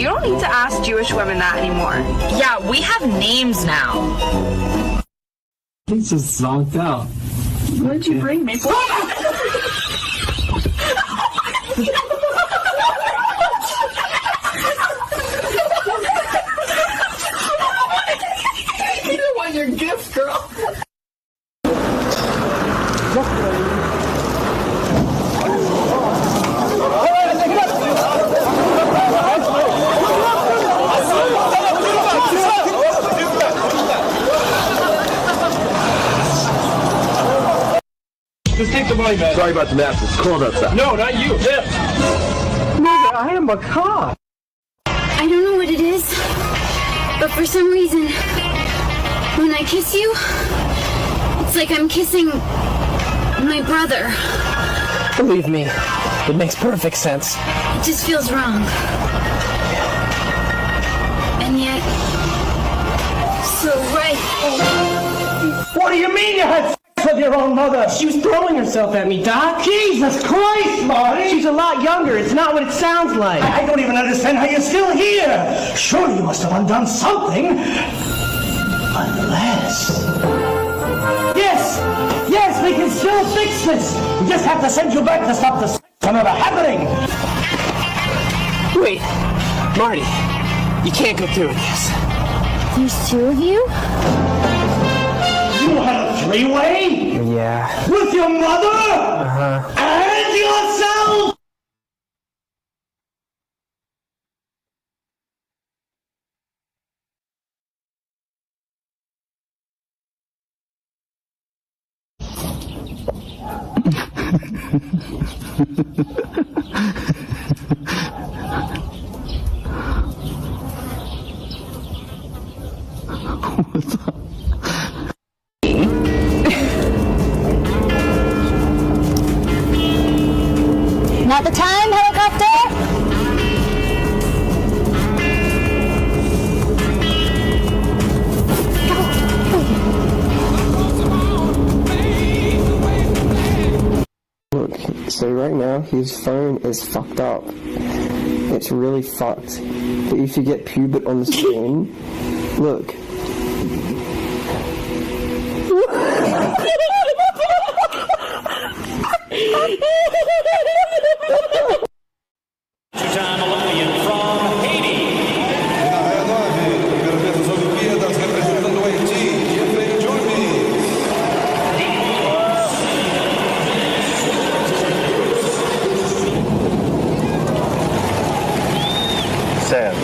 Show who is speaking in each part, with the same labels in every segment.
Speaker 1: You don't need to ask Jewish women that anymore.
Speaker 2: Yeah, we have names now.
Speaker 3: He's just zonked out.
Speaker 1: What did you bring me for?
Speaker 3: You don't want your gift, girl.
Speaker 4: Just take the money, man.
Speaker 5: Sorry about the mess. It's cold outside.
Speaker 4: No, not you. Him.
Speaker 3: Nigga, I am a cop.
Speaker 6: I don't know what it is, but for some reason, when I kiss you, it's like I'm kissing my brother.
Speaker 3: Believe me, it makes perfect sense.
Speaker 6: It just feels wrong. And yet, so right.
Speaker 3: What do you mean you had sex with your own mother? She was throwing herself at me, Doc. Jesus Christ, Marty! She's a lot younger. It's not what it sounds like. I don't even understand how you're still here. Surely you must have undone something. Unless... Yes, we can still fix this. We just have to send you back to stop the sex from ever happening. Wait, Marty, you can't go through with this.
Speaker 6: There's two of you?
Speaker 3: You had a three-way?
Speaker 7: Yeah.
Speaker 3: With your mother?
Speaker 7: Uh-huh.
Speaker 3: And yourself?
Speaker 7: What's up?
Speaker 6: Not the time, helicopter?
Speaker 7: Look, so right now his phone is fucked up. It's really fucked. But if you get pubit on the screen, look.
Speaker 8: Two-time Olympian from Haiti.
Speaker 9: Primeira vez nas Olimpíadas, representando o Haiti, Jeffrey Jones.
Speaker 5: Sam.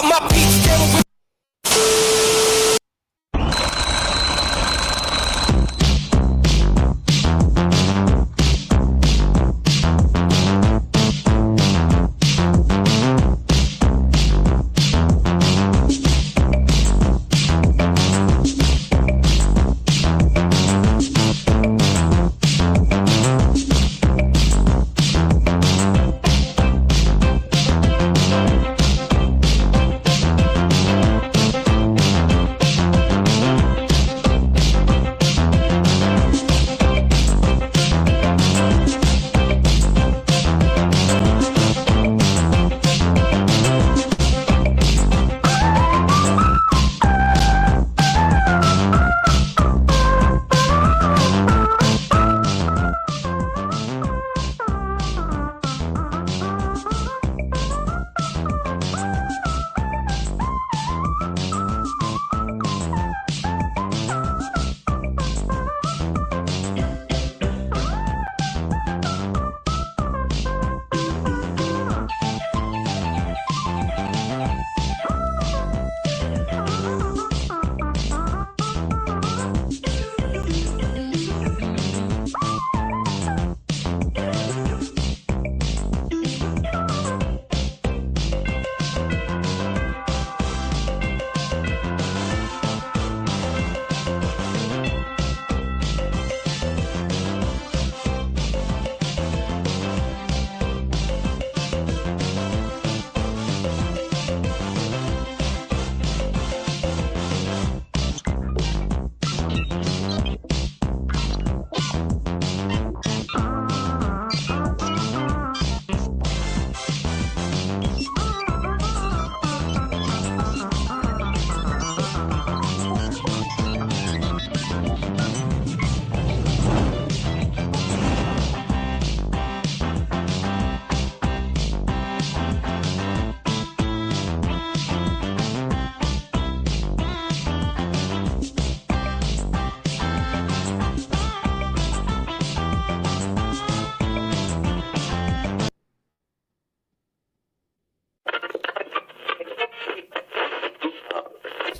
Speaker 4: my peeps dealing with.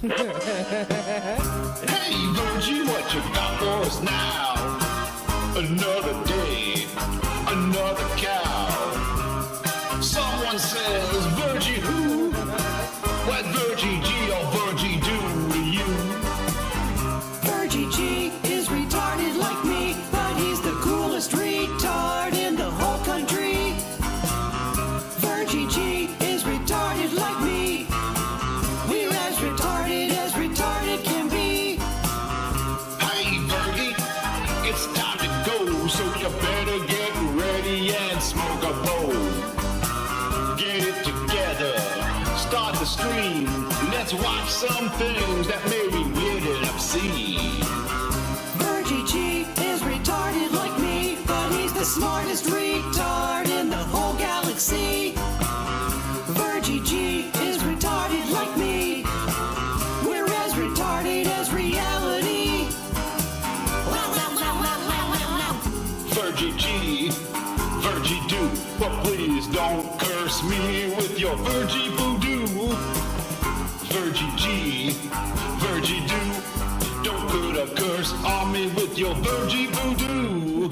Speaker 9: Hey, Virgie, what you got for us now? Another day, another cow. Someone says, Virgie who? What Virgie G or Virgie do to you?
Speaker 10: Virgie G is retarded like me, but he's the coolest retard in the whole country. Virgie G is retarded like me. We're as retarded can be.
Speaker 9: Hey, Virgie, it's time to go, so you better get ready and smoke a bowl. Get it together, start the stream. Let's watch some things that may be weird and obscene.
Speaker 10: Virgie G is retarded like me, but he's the smartest retard in the whole galaxy. Virgie G is retarded like me. We're as retarded as reality.
Speaker 9: Virgie G, Virgie do, but please don't curse me with your Virgie voodoo. Virgie G, Virgie do, don't put a curse on me with your Virgie voodoo.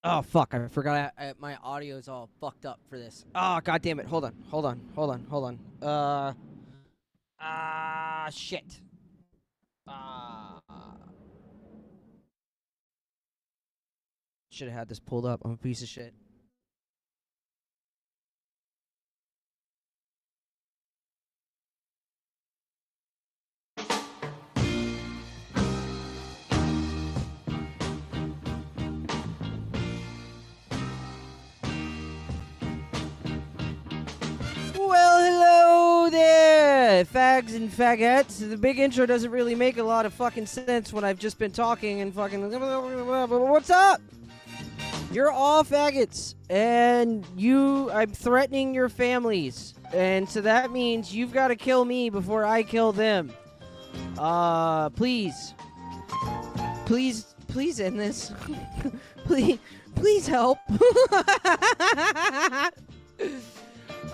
Speaker 11: Oh fuck, I forgot my audio is all fucked up for this. Oh god damn it. Hold on. Shit. Should have had this pulled up. I'm a piece of shit. Well, hello there, fags and fagettes. The big intro doesn't really make a lot of fucking sense when I've just been talking and fucking... What's up? You're all faggots, and I'm threatening your families. And so that means you've got to kill me before I kill them. Please. Please end this. please help.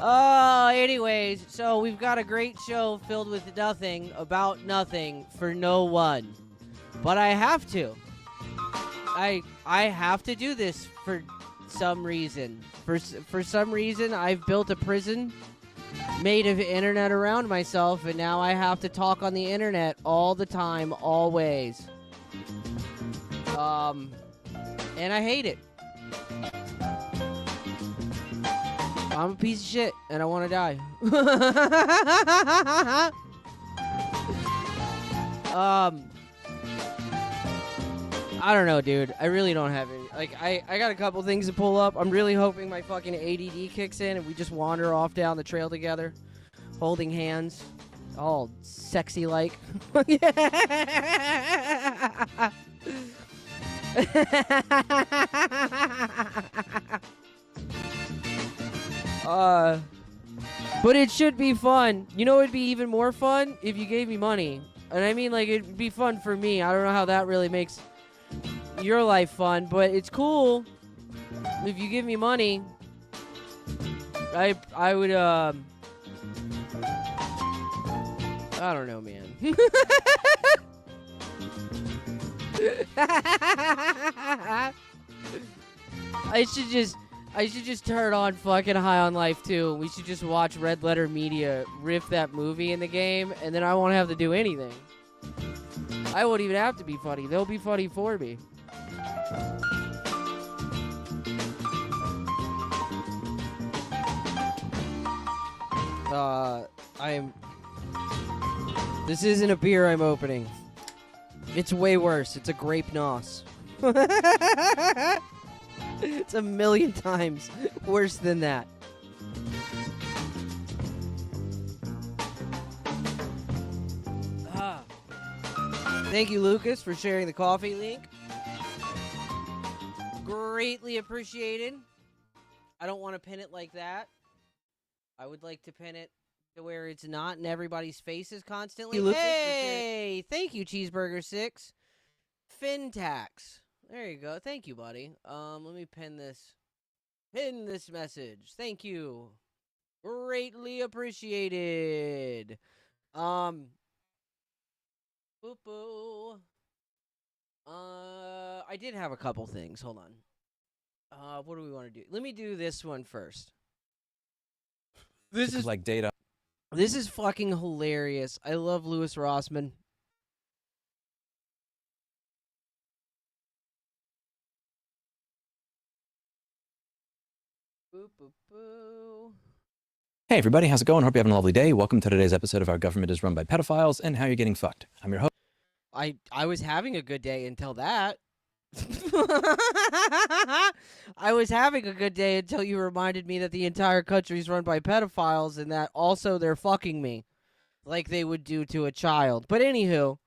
Speaker 11: Anyways, so we've got a great show filled with nothing, about nothing, for no one. But I have to. I have to do this for some reason. For some reason, I've built a prison made of internet around myself, and now I have to talk on the internet all the time, always. And I hate it. I'm a piece of shit, and I want to die. I don't know, dude. I really don't have any. Like, I got a couple things to pull up. I'm really hoping my fucking ADD kicks in and we just wander off down the trail together, holding hands, all sexy like. But it should be fun. You know, it'd be even more fun if you gave me money. And I mean, like, it'd be fun for me. I don't know how that really makes your life fun, but it's cool if you give me money. I would, I don't know, man. I should just turn on fucking High on Life too. We should just watch Red Letter Media riff that movie in the game, and then I won't have to do anything. I won't even have to be funny. They'll be funny for me. This isn't a beer I'm opening. It's way worse. It's a grape nos. It's a million times worse than that. Thank you, Lucas, for sharing the coffee link. Greatly appreciated. I don't want to pin it like that. I would like to pin it to where it's not in everybody's faces constantly. Hey, thank you, Cheeseburger6. Fintax. There you go. Thank you, buddy. Let me pin this. Pin this message. Thank you. Greatly appreciated. Boo-boo. I did have a couple things. Hold on. What do we want to do? Let me do this one first. This is
Speaker 4: like data.
Speaker 11: This is fucking hilarious. I love Louis Rossman. Boo, boo, boo.
Speaker 4: Hey everybody, how's it going? Hope you're having a lovely day. Welcome to today's episode of Our Government is Run by Pedophiles and How You're Getting Fucked. I'm your host.
Speaker 11: I was having a good day until that. I was having a good day until you reminded me that the entire country is run by pedophiles and that also they're fucking me like they would do to a child. But anywho.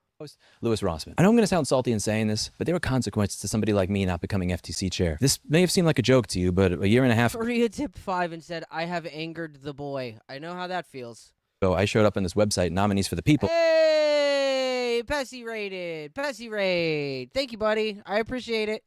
Speaker 4: Louis Rossman. I know I'm going to sound salty in saying this, but there were consequences to somebody like me not becoming FTC chair. This may have seemed like a joke to you, but a year and a half
Speaker 11: Maria tipped 5 and said, I have angered the boy. I know how that feels.
Speaker 4: So I showed up on this website, Nominees for the People.
Speaker 11: Hey, Pessy rated. Pessy raid. Thank you, buddy. I appreciate it.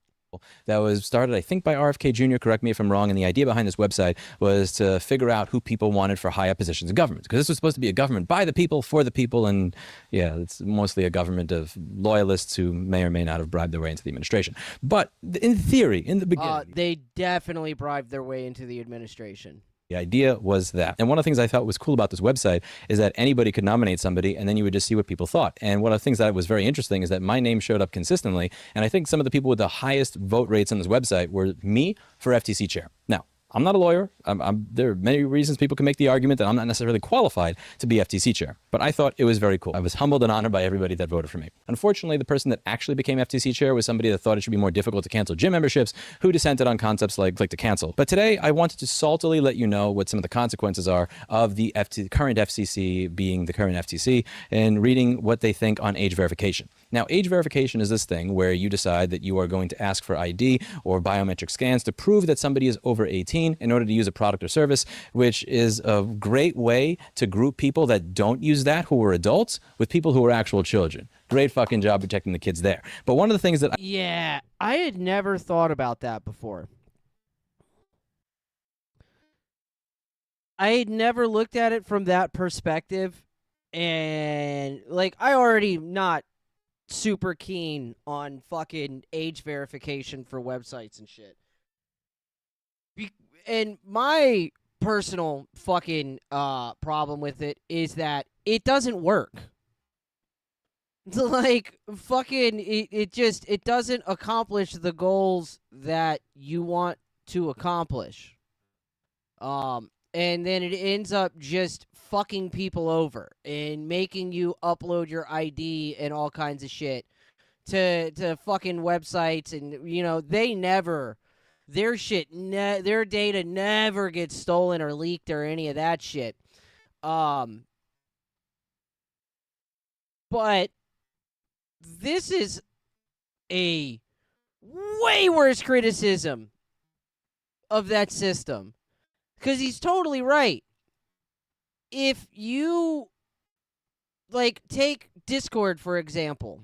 Speaker 4: That was started, I think, by RFK Jr., correct me if I'm wrong, and the idea behind this website was to figure out who people wanted for high up positions in government, because this was supposed to be a government by the people, for the people, and yeah, it's mostly a government of loyalists who may or may not have bribed their way into the administration. But in theory, in the beginning...
Speaker 11: they definitely bribed their way into the administration.
Speaker 4: The idea was that. And one of the things I thought was cool about this website is that anybody could nominate somebody and then you would just see what people thought. And one of the things that was very interesting is that my name showed up consistently. And I think some of the people with the highest vote rates on this website were me for FTC chair. Now, I'm not a lawyer. There are many reasons people can make the argument that I'm not necessarily qualified to be FTC chair, but I thought it was very cool. I was humbled and honored by everybody that voted for me. Unfortunately, the person that actually became FTC chair was somebody that thought it should be more difficult to cancel gym memberships, who dissented on concepts like click to cancel. But today, I wanted to saltily let you know what some of the consequences are of the current FCC being the current FTC and reading what they think on age verification. Now, age verification is this thing where you decide that you are going to ask for ID or biometric scans to prove that somebody is over 18 in order to use a product or service, which is a great way to group people that don't use that, who are adults, with people who are actual children. Great fucking job protecting the kids there. But one of the things that
Speaker 11: Yeah, I had never thought about that before. I had never looked at it from that perspective, and like I already not super keen on fucking age verification for websites and shit. And my personal fucking problem with it is that it doesn't work. Like fucking it doesn't accomplish the goals that you want to accomplish. And then it ends up just fucking people over and making you upload your ID and all kinds of shit to fucking websites, and you know their shit their data never gets stolen or leaked or any of that shit. But this is a way worse criticism of that system. Because he's totally right. If you, like, take Discord, for example,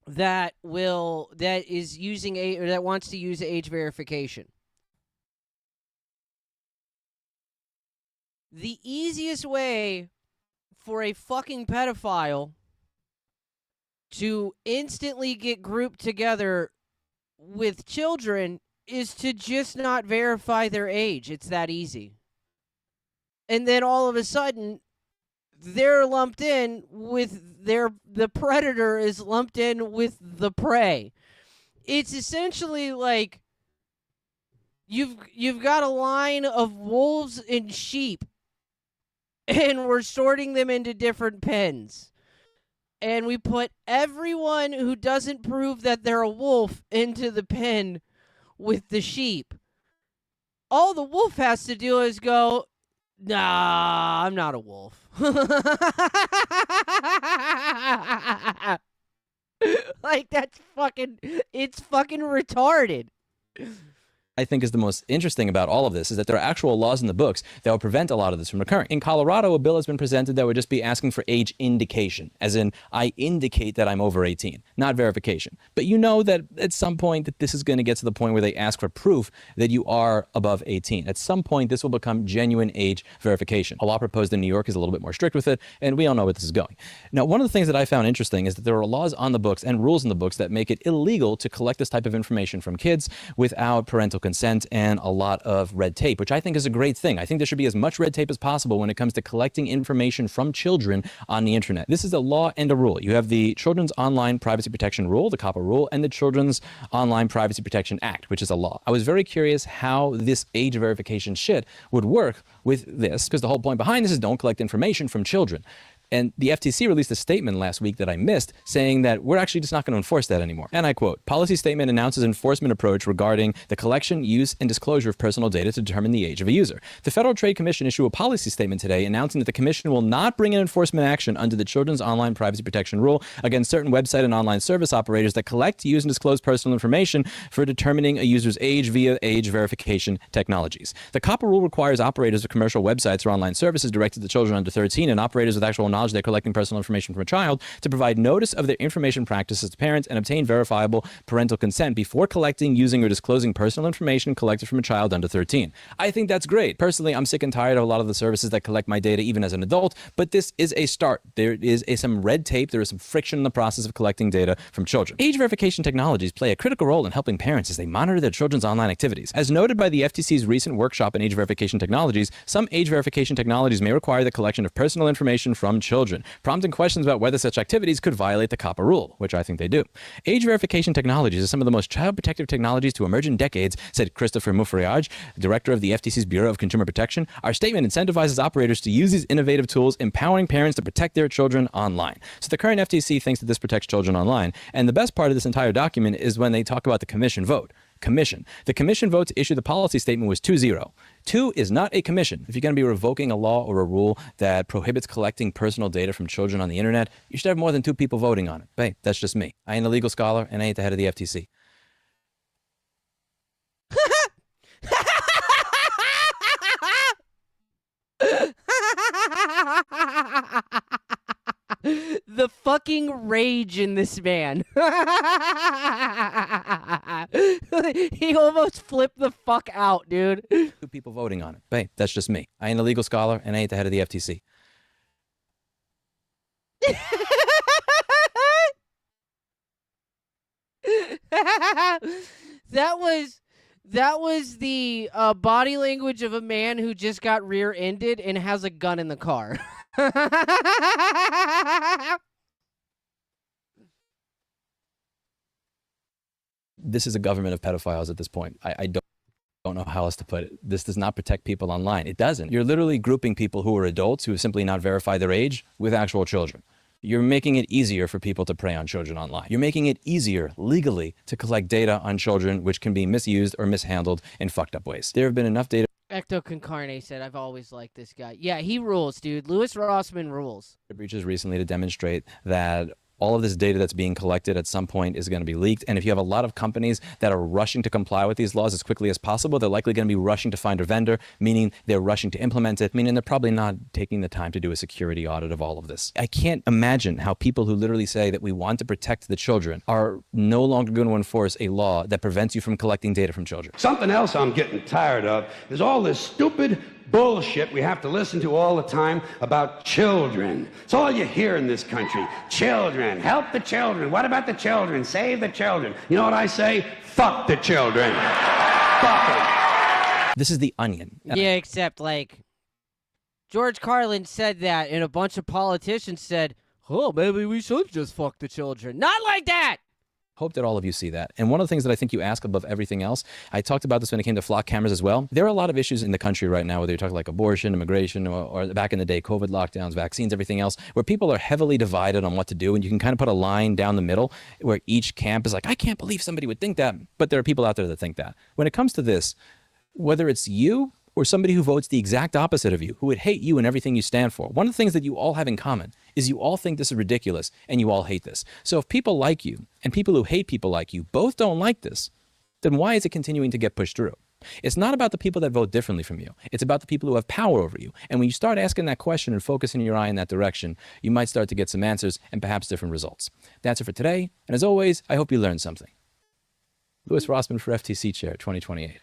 Speaker 11: that is using or that wants to use age verification. The easiest way for a fucking pedophile to instantly get grouped together with children is to just not verify their age. It's that easy. And then all of a sudden, they're lumped in with the predator is lumped in with the prey. It's essentially like you've got a line of wolves and sheep, and we're sorting them into different pens. And we put everyone who doesn't prove that they're a wolf into the pen with the sheep. All the wolf has to do is go, nah, I'm not a wolf. Like, it's fucking retarded.
Speaker 4: I think is the most interesting about all of this is that there are actual laws in the books that will prevent a lot of this from occurring. In Colorado, a bill has been presented that would just be asking for age indication, as in, I indicate that I'm over 18, not verification. But you know that at some point that this is going to get to the point where they ask for proof that you are above 18. At some point, this will become genuine age verification. A law proposed in New York is a little bit more strict with it, and we all know where this is going. Now, one of the things that I found interesting is that there are laws on the books and rules in the books that make it illegal to collect this type of information from kids without parental consent and a lot of red tape, which I think is a great thing. I think there should be as much red tape as possible when it comes to collecting information from children on the internet. This is a law and a rule. You have the Children's Online Privacy Protection Rule, the COPPA rule, and the Children's Online Privacy Protection Act, which is a law. I was very curious how this age verification shit would work with this, because the whole point behind this is don't collect information from children. And the FTC released a statement last week that I missed saying that we're actually just not going to enforce that anymore. And I quote, policy statement announces enforcement approach regarding the collection, use, and disclosure of personal data to determine the age of a user. The Federal Trade Commission issued a policy statement today announcing that the commission will not bring an enforcement action under the Children's Online Privacy Protection Rule against certain website and online service operators that collect, use, and disclose personal information for determining a user's age via age verification technologies. The COPPA rule requires operators of commercial websites or online services directed to children under 13 and operators with actual knowledge they're collecting personal information from a child to provide notice of their information practices to parents and obtain verifiable parental consent before collecting, using, or disclosing personal information collected from a child under 13. I think that's great. Personally, I'm sick and tired of a lot of the services that collect my data even as an adult, but this is a start. There is some red tape. There is some friction in the process of collecting data from children. Age verification technologies play a critical role in helping parents as they monitor their children's online activities. As noted by the FTC's recent workshop on age verification technologies, some age verification technologies may require the collection of personal information from children, prompting questions about whether such activities could violate the COPPA rule, which I think they do. Age verification technologies are some of the most child protective technologies to emerge in decades, said Christopher Mufriage, director of the FTC's Bureau of Consumer Protection. Our statement incentivizes operators to use these innovative tools, empowering parents to protect their children online. So the current FTC thinks that this protects children online. And the best part of this entire document is when they talk about the commission vote. commission. The commission vote to issue the policy statement was 2-0. 2 is not a commission. If you're going to be revoking a law or a rule that prohibits collecting personal data from children on the internet, you should have more than 2 people voting on it. But hey, that's just me. I ain't a legal scholar, and I ain't the head of the FTC.
Speaker 11: The fucking rage in this man. He almost flipped the fuck out, dude.
Speaker 4: 2 people voting on it. But hey, that's just me. I ain't a legal scholar, and I ain't the head of the FTC.
Speaker 11: That was the body language of a man who just got rear-ended and has a gun in the car.
Speaker 4: This is a government of pedophiles at this point. I don't know how else to put it. This does not protect people online. It doesn't. You're literally grouping people who are adults who have simply not verified their age with actual children. You're making it easier for people to prey on children online. You're making it easier legally to collect data on children, which can be misused or mishandled in fucked up ways. There have been enough data
Speaker 11: Ecto Concarne said, I've always liked this guy. Yeah, he rules, dude. Louis Rossman rules.
Speaker 4: breaches recently to demonstrate that all of this data that's being collected at some point is going to be leaked. And if you have a lot of companies that are rushing to comply with these laws as quickly as possible, they're likely going to be rushing to find a vendor, meaning they're rushing to implement it, meaning they're probably not taking the time to do a security audit of all of this. I can't imagine how people who literally say that we want to protect the children are no longer going to enforce a law that prevents you from collecting data from children.
Speaker 12: Something else I'm getting tired of is all this stupid bullshit we have to listen to all the time about children. It's all you hear in this country. Children, help the children. What about the children? Save the children. You know what I say? Fuck the children. Fuck them.
Speaker 4: This is The Onion.
Speaker 11: Yeah, except, like, George Carlin said that, and a bunch of politicians said, oh, maybe we should just fuck the children. Not like that!
Speaker 4: Hope that all of you see that. And one of the things that I think you ask above everything else, I talked about this when it came to flock cameras as well. There are a lot of issues in the country right now, whether you're talking like abortion, immigration, or back in the day, COVID lockdowns, vaccines, everything else, where people are heavily divided on what to do. And you can kind of put a line down the middle where each camp is like, I can't believe somebody would think that. But there are people out there that think that. When it comes to this, whether it's you or somebody who votes the exact opposite of you, who would hate you and everything you stand for, one of the things that you all have in common is you all think this is ridiculous and you all hate this. So if people like you and people who hate people like you both don't like this, then why is it continuing to get pushed through? It's not about the people that vote differently from you. It's about the people who have power over you. And when you start asking that question and focusing your eye in that direction, you might start to get some answers and perhaps different results. That's it for today. And as always, I hope you learned something. Louis Rossman for FTC Chair 2028.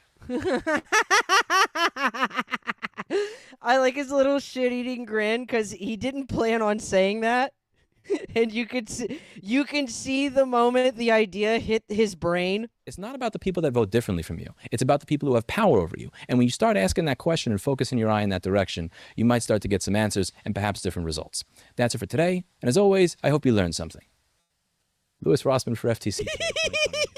Speaker 11: I like his little shit-eating grin because he didn't plan on saying that, and you can see the moment the idea hit his brain.
Speaker 4: It's not about the people that vote differently from you. It's about the people who have power over you. And when you start asking that question and focusing your eye in that direction, you might start to get some answers and perhaps different results. That's it for today. And as always, I hope you learned something. Louis Rossman for FTC Chair 2028.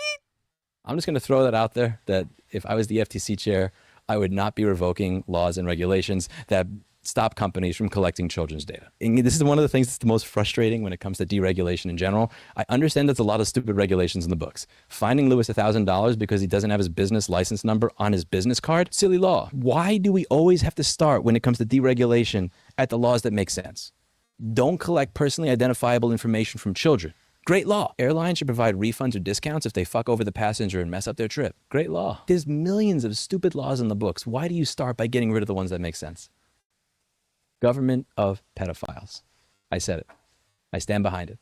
Speaker 4: I'm just going to throw that out there, that if I was the FTC chair, I would not be revoking laws and regulations that stop companies from collecting children's data. And this is one of the things that's the most frustrating when it comes to deregulation in general. I understand there's a lot of stupid regulations in the books. Finding Louis $1,000 because he doesn't have his business license number on his business card, silly law. Why do we always have to start when it comes to deregulation at the laws that make sense? Don't collect personally identifiable information from children. Great law. Airlines should provide refunds or discounts if they fuck over the passenger and mess up their trip. Great law. There's millions of stupid laws in the books. Why do you start by getting rid of the ones that make sense? Government of pedophiles. I said it. I stand behind it.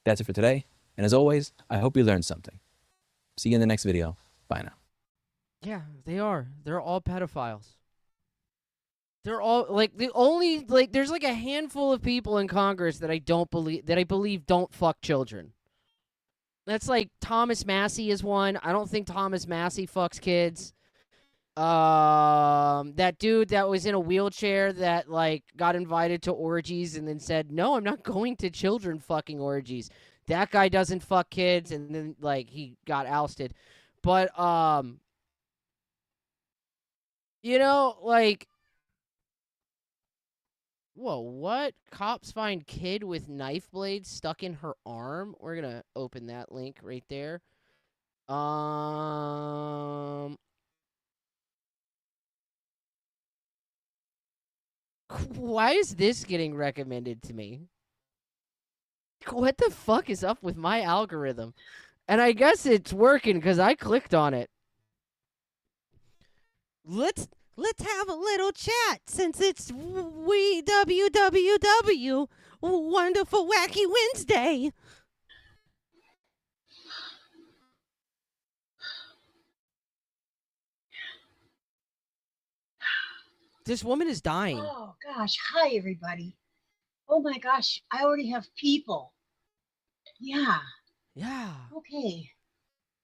Speaker 4: That's it for today. And as always, I hope you learned something. See you in the next video. Bye now.
Speaker 11: Yeah, they are. They're all pedophiles. They're all like the only like there's like a handful of people in Congress that I believe don't fuck children. That's like Thomas Massey is one. I don't think Thomas Massey fucks kids. That dude that was in a wheelchair that like got invited to orgies and then said, "No, I'm not going to children fucking orgies." That guy doesn't fuck kids, and then like he got ousted. But you know, like, whoa, what? Cops find kid with knife blades stuck in her arm. We're going to open that link right there. Why is this getting recommended to me? What the fuck is up with my algorithm? And I guess it's working because I clicked on it. Let's have a little chat since it's we WWW Wonderful Wacky Wednesday. This woman is dying.
Speaker 13: Oh gosh, hi everybody. Oh my gosh, I already have people. Yeah.
Speaker 11: Yeah.
Speaker 13: Okay.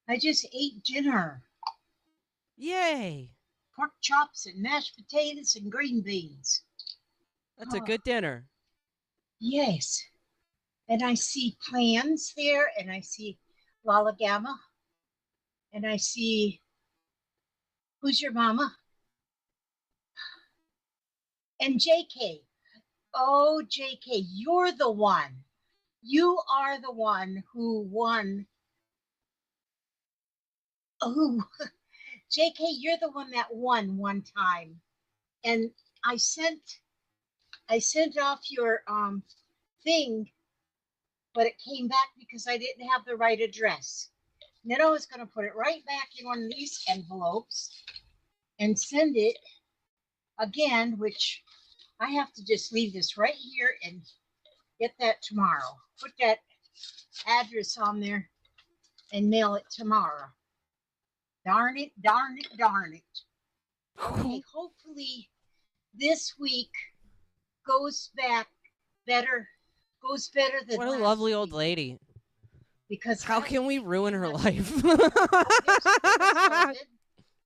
Speaker 13: I just ate dinner.
Speaker 11: Yay.
Speaker 13: Pork chops and mashed potatoes and green beans.
Speaker 11: That's a good dinner.
Speaker 13: Yes. And I see plans there, and I see Lala Gamma, and I see Who's Your Mama? And JK. Oh, JK, you're the one. You are the one who won. Oh, JK, you're the one that won one time. And I sent off your thing, but it came back because I didn't have the right address. And then I was going to put it right back in one of these envelopes and send it again, which I have to just leave this right here and get that tomorrow. Put that address on there and mail it tomorrow. Darn it, darn it, darn it. Okay, hopefully this week goes better than
Speaker 11: What a
Speaker 13: last
Speaker 11: lovely
Speaker 13: week.
Speaker 11: old lady.
Speaker 13: Because
Speaker 11: how can we ruin her life?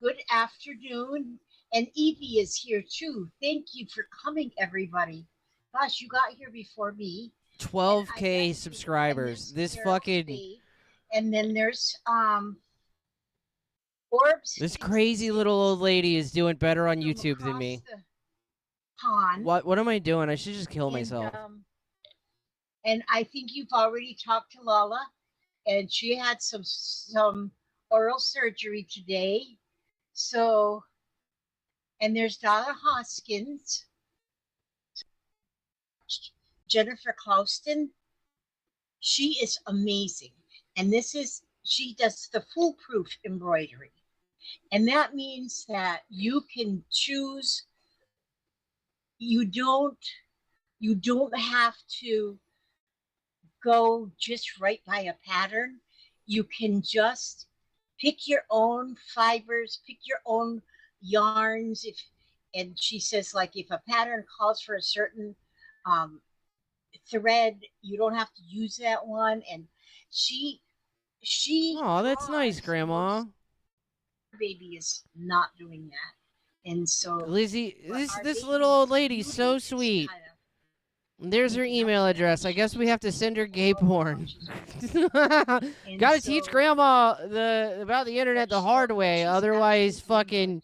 Speaker 13: Good afternoon. And Evie is here too. Thank you for coming, everybody. Gosh, you got here before me.
Speaker 11: 12K subscribers. This fucking...
Speaker 13: And then there's Orbs.
Speaker 11: This crazy little old lady is doing better on YouTube than me.
Speaker 13: Pond.
Speaker 11: What am I doing? I should just kill myself.
Speaker 13: And I think you've already talked to Lala, and she had some oral surgery today. So, and there's Donna Hoskins, Jennifer Clouston. She is amazing. And she does the foolproof embroidery. And that means that you can choose, you don't have to go just right by a pattern. You can just pick your own fibers, pick your own yarns. And she says, like, if a pattern calls for a certain thread, you don't have to use that one. And she
Speaker 11: Oh, that's nice, Grandma.
Speaker 13: Baby is not doing that. And so
Speaker 11: Lizzie, this little old lady's so sweet. There's her email address. I guess we have to send her gay porn. Gotta teach Grandma about the internet the hard way. Otherwise, fucking,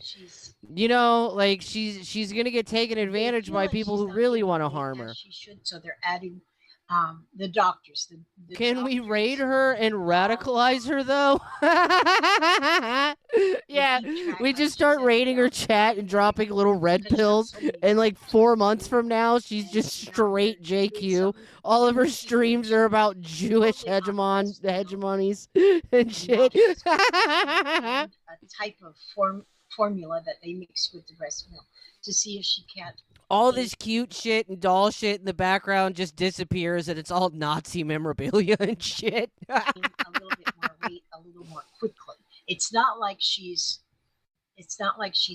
Speaker 11: you know, like she's gonna get taken advantage by people who really want to harm her.
Speaker 13: She should. So they're adding the doctors.
Speaker 11: Can we raid her and radicalize her though? Yeah, we just start raiding her chat and dropping little red pills, and like 4 months from now, she's just straight JQ. All of her streams are about Jewish hegemonies and shit.
Speaker 13: A type of formula that they mix with the breast milk to see if she can't.
Speaker 11: All this cute shit and doll shit in the background just disappears, and it's all Nazi memorabilia and shit.
Speaker 13: A little bit more weight, a little more quickly. It's not like she's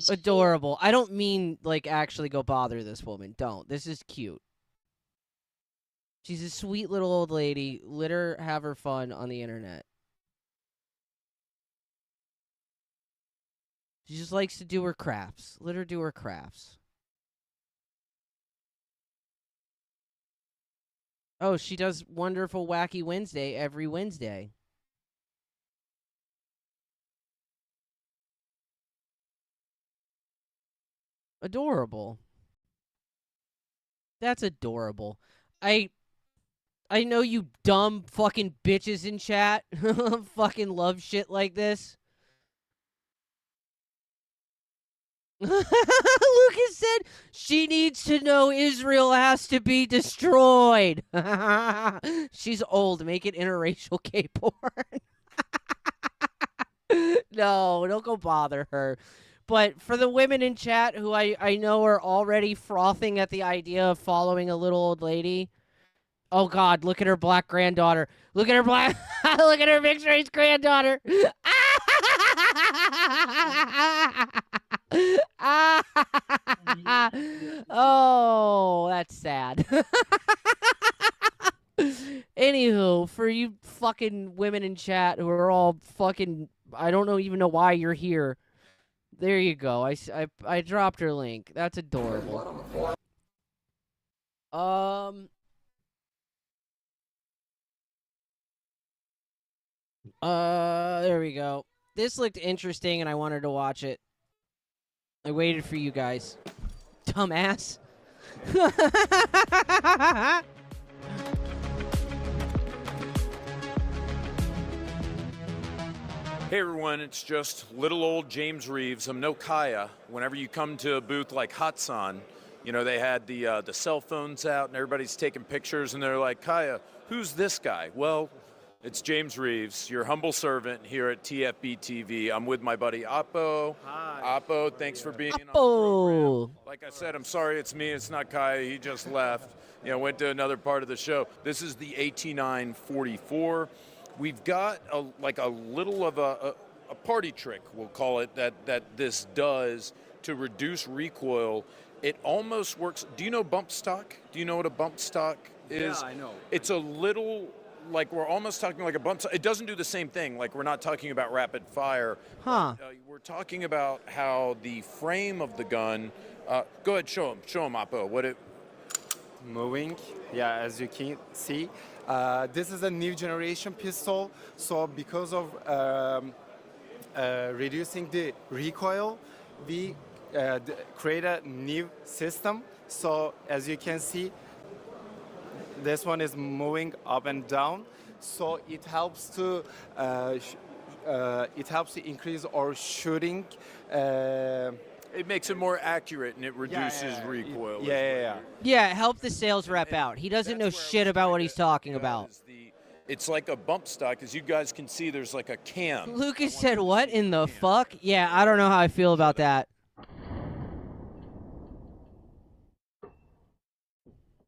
Speaker 11: adorable. I don't mean like actually go bother this woman. Don't. This is cute. She's a sweet little old lady. Let her have her fun on the internet. She just likes to do her crafts. Let her do her crafts. Oh, she does Wonderful Wacky Wednesday every Wednesday. Adorable. That's adorable. I I know you dumb fucking bitches in chat fucking love shit like this. Lucas said she needs to know Israel has to be destroyed. She's old. Make it interracial gay porn. No, don't go bother her. But for the women in chat who I know are already frothing at the idea of following a little old lady. Oh God, look at her black granddaughter. Look at her black look at her mixed race granddaughter. Oh, that's sad. Anywho, for you fucking women in chat who are all fucking, I don't even know why you're here. There you go. I dropped her link. That's adorable. There we go. This looked interesting and I wanted to watch it. I waited for you guys. Dumbass.
Speaker 14: Hey everyone, it's just little old James Reeves. I'm no Kaya. Whenever you come to a booth like Hatsan, you know, they had the cell phones out and everybody's taking pictures and they're like, Kaya, who's this guy? Well, it's James Reeves, your humble servant here at TFB TV. I'm with my buddy Oppo. Hi. Oppo, thanks for being on the program. Like I said, I'm sorry it's me, it's not Kaya. He just left. You know, went to another part of the show. This is the AT944. We've got a little of a party trick, we'll call it, that this does to reduce recoil. It almost works. Do you know bump stock? Do you know what a bump stock is?
Speaker 15: Yeah, I know.
Speaker 14: It's a little, like we're almost talking like a bump stock. It doesn't do the same thing. Like we're not talking about rapid fire.
Speaker 11: Huh.
Speaker 14: We're talking about how the frame of the gun, go ahead, show him, Oppo, what it.
Speaker 15: Moving, yeah, as you can see. This is a new generation pistol, so because of reducing the recoil, we create a new system. So as you can see, this one is moving up and down, so it helps to increase our shooting.
Speaker 14: It makes it more accurate and it reduces recoil.
Speaker 11: Yeah, help the sales rep out. He doesn't know shit about what he's talking about.
Speaker 14: It's like a bump stock. As you guys can see, there's like a cam.
Speaker 11: Lucas said, what in the fuck? Yeah, I don't know how I feel about that.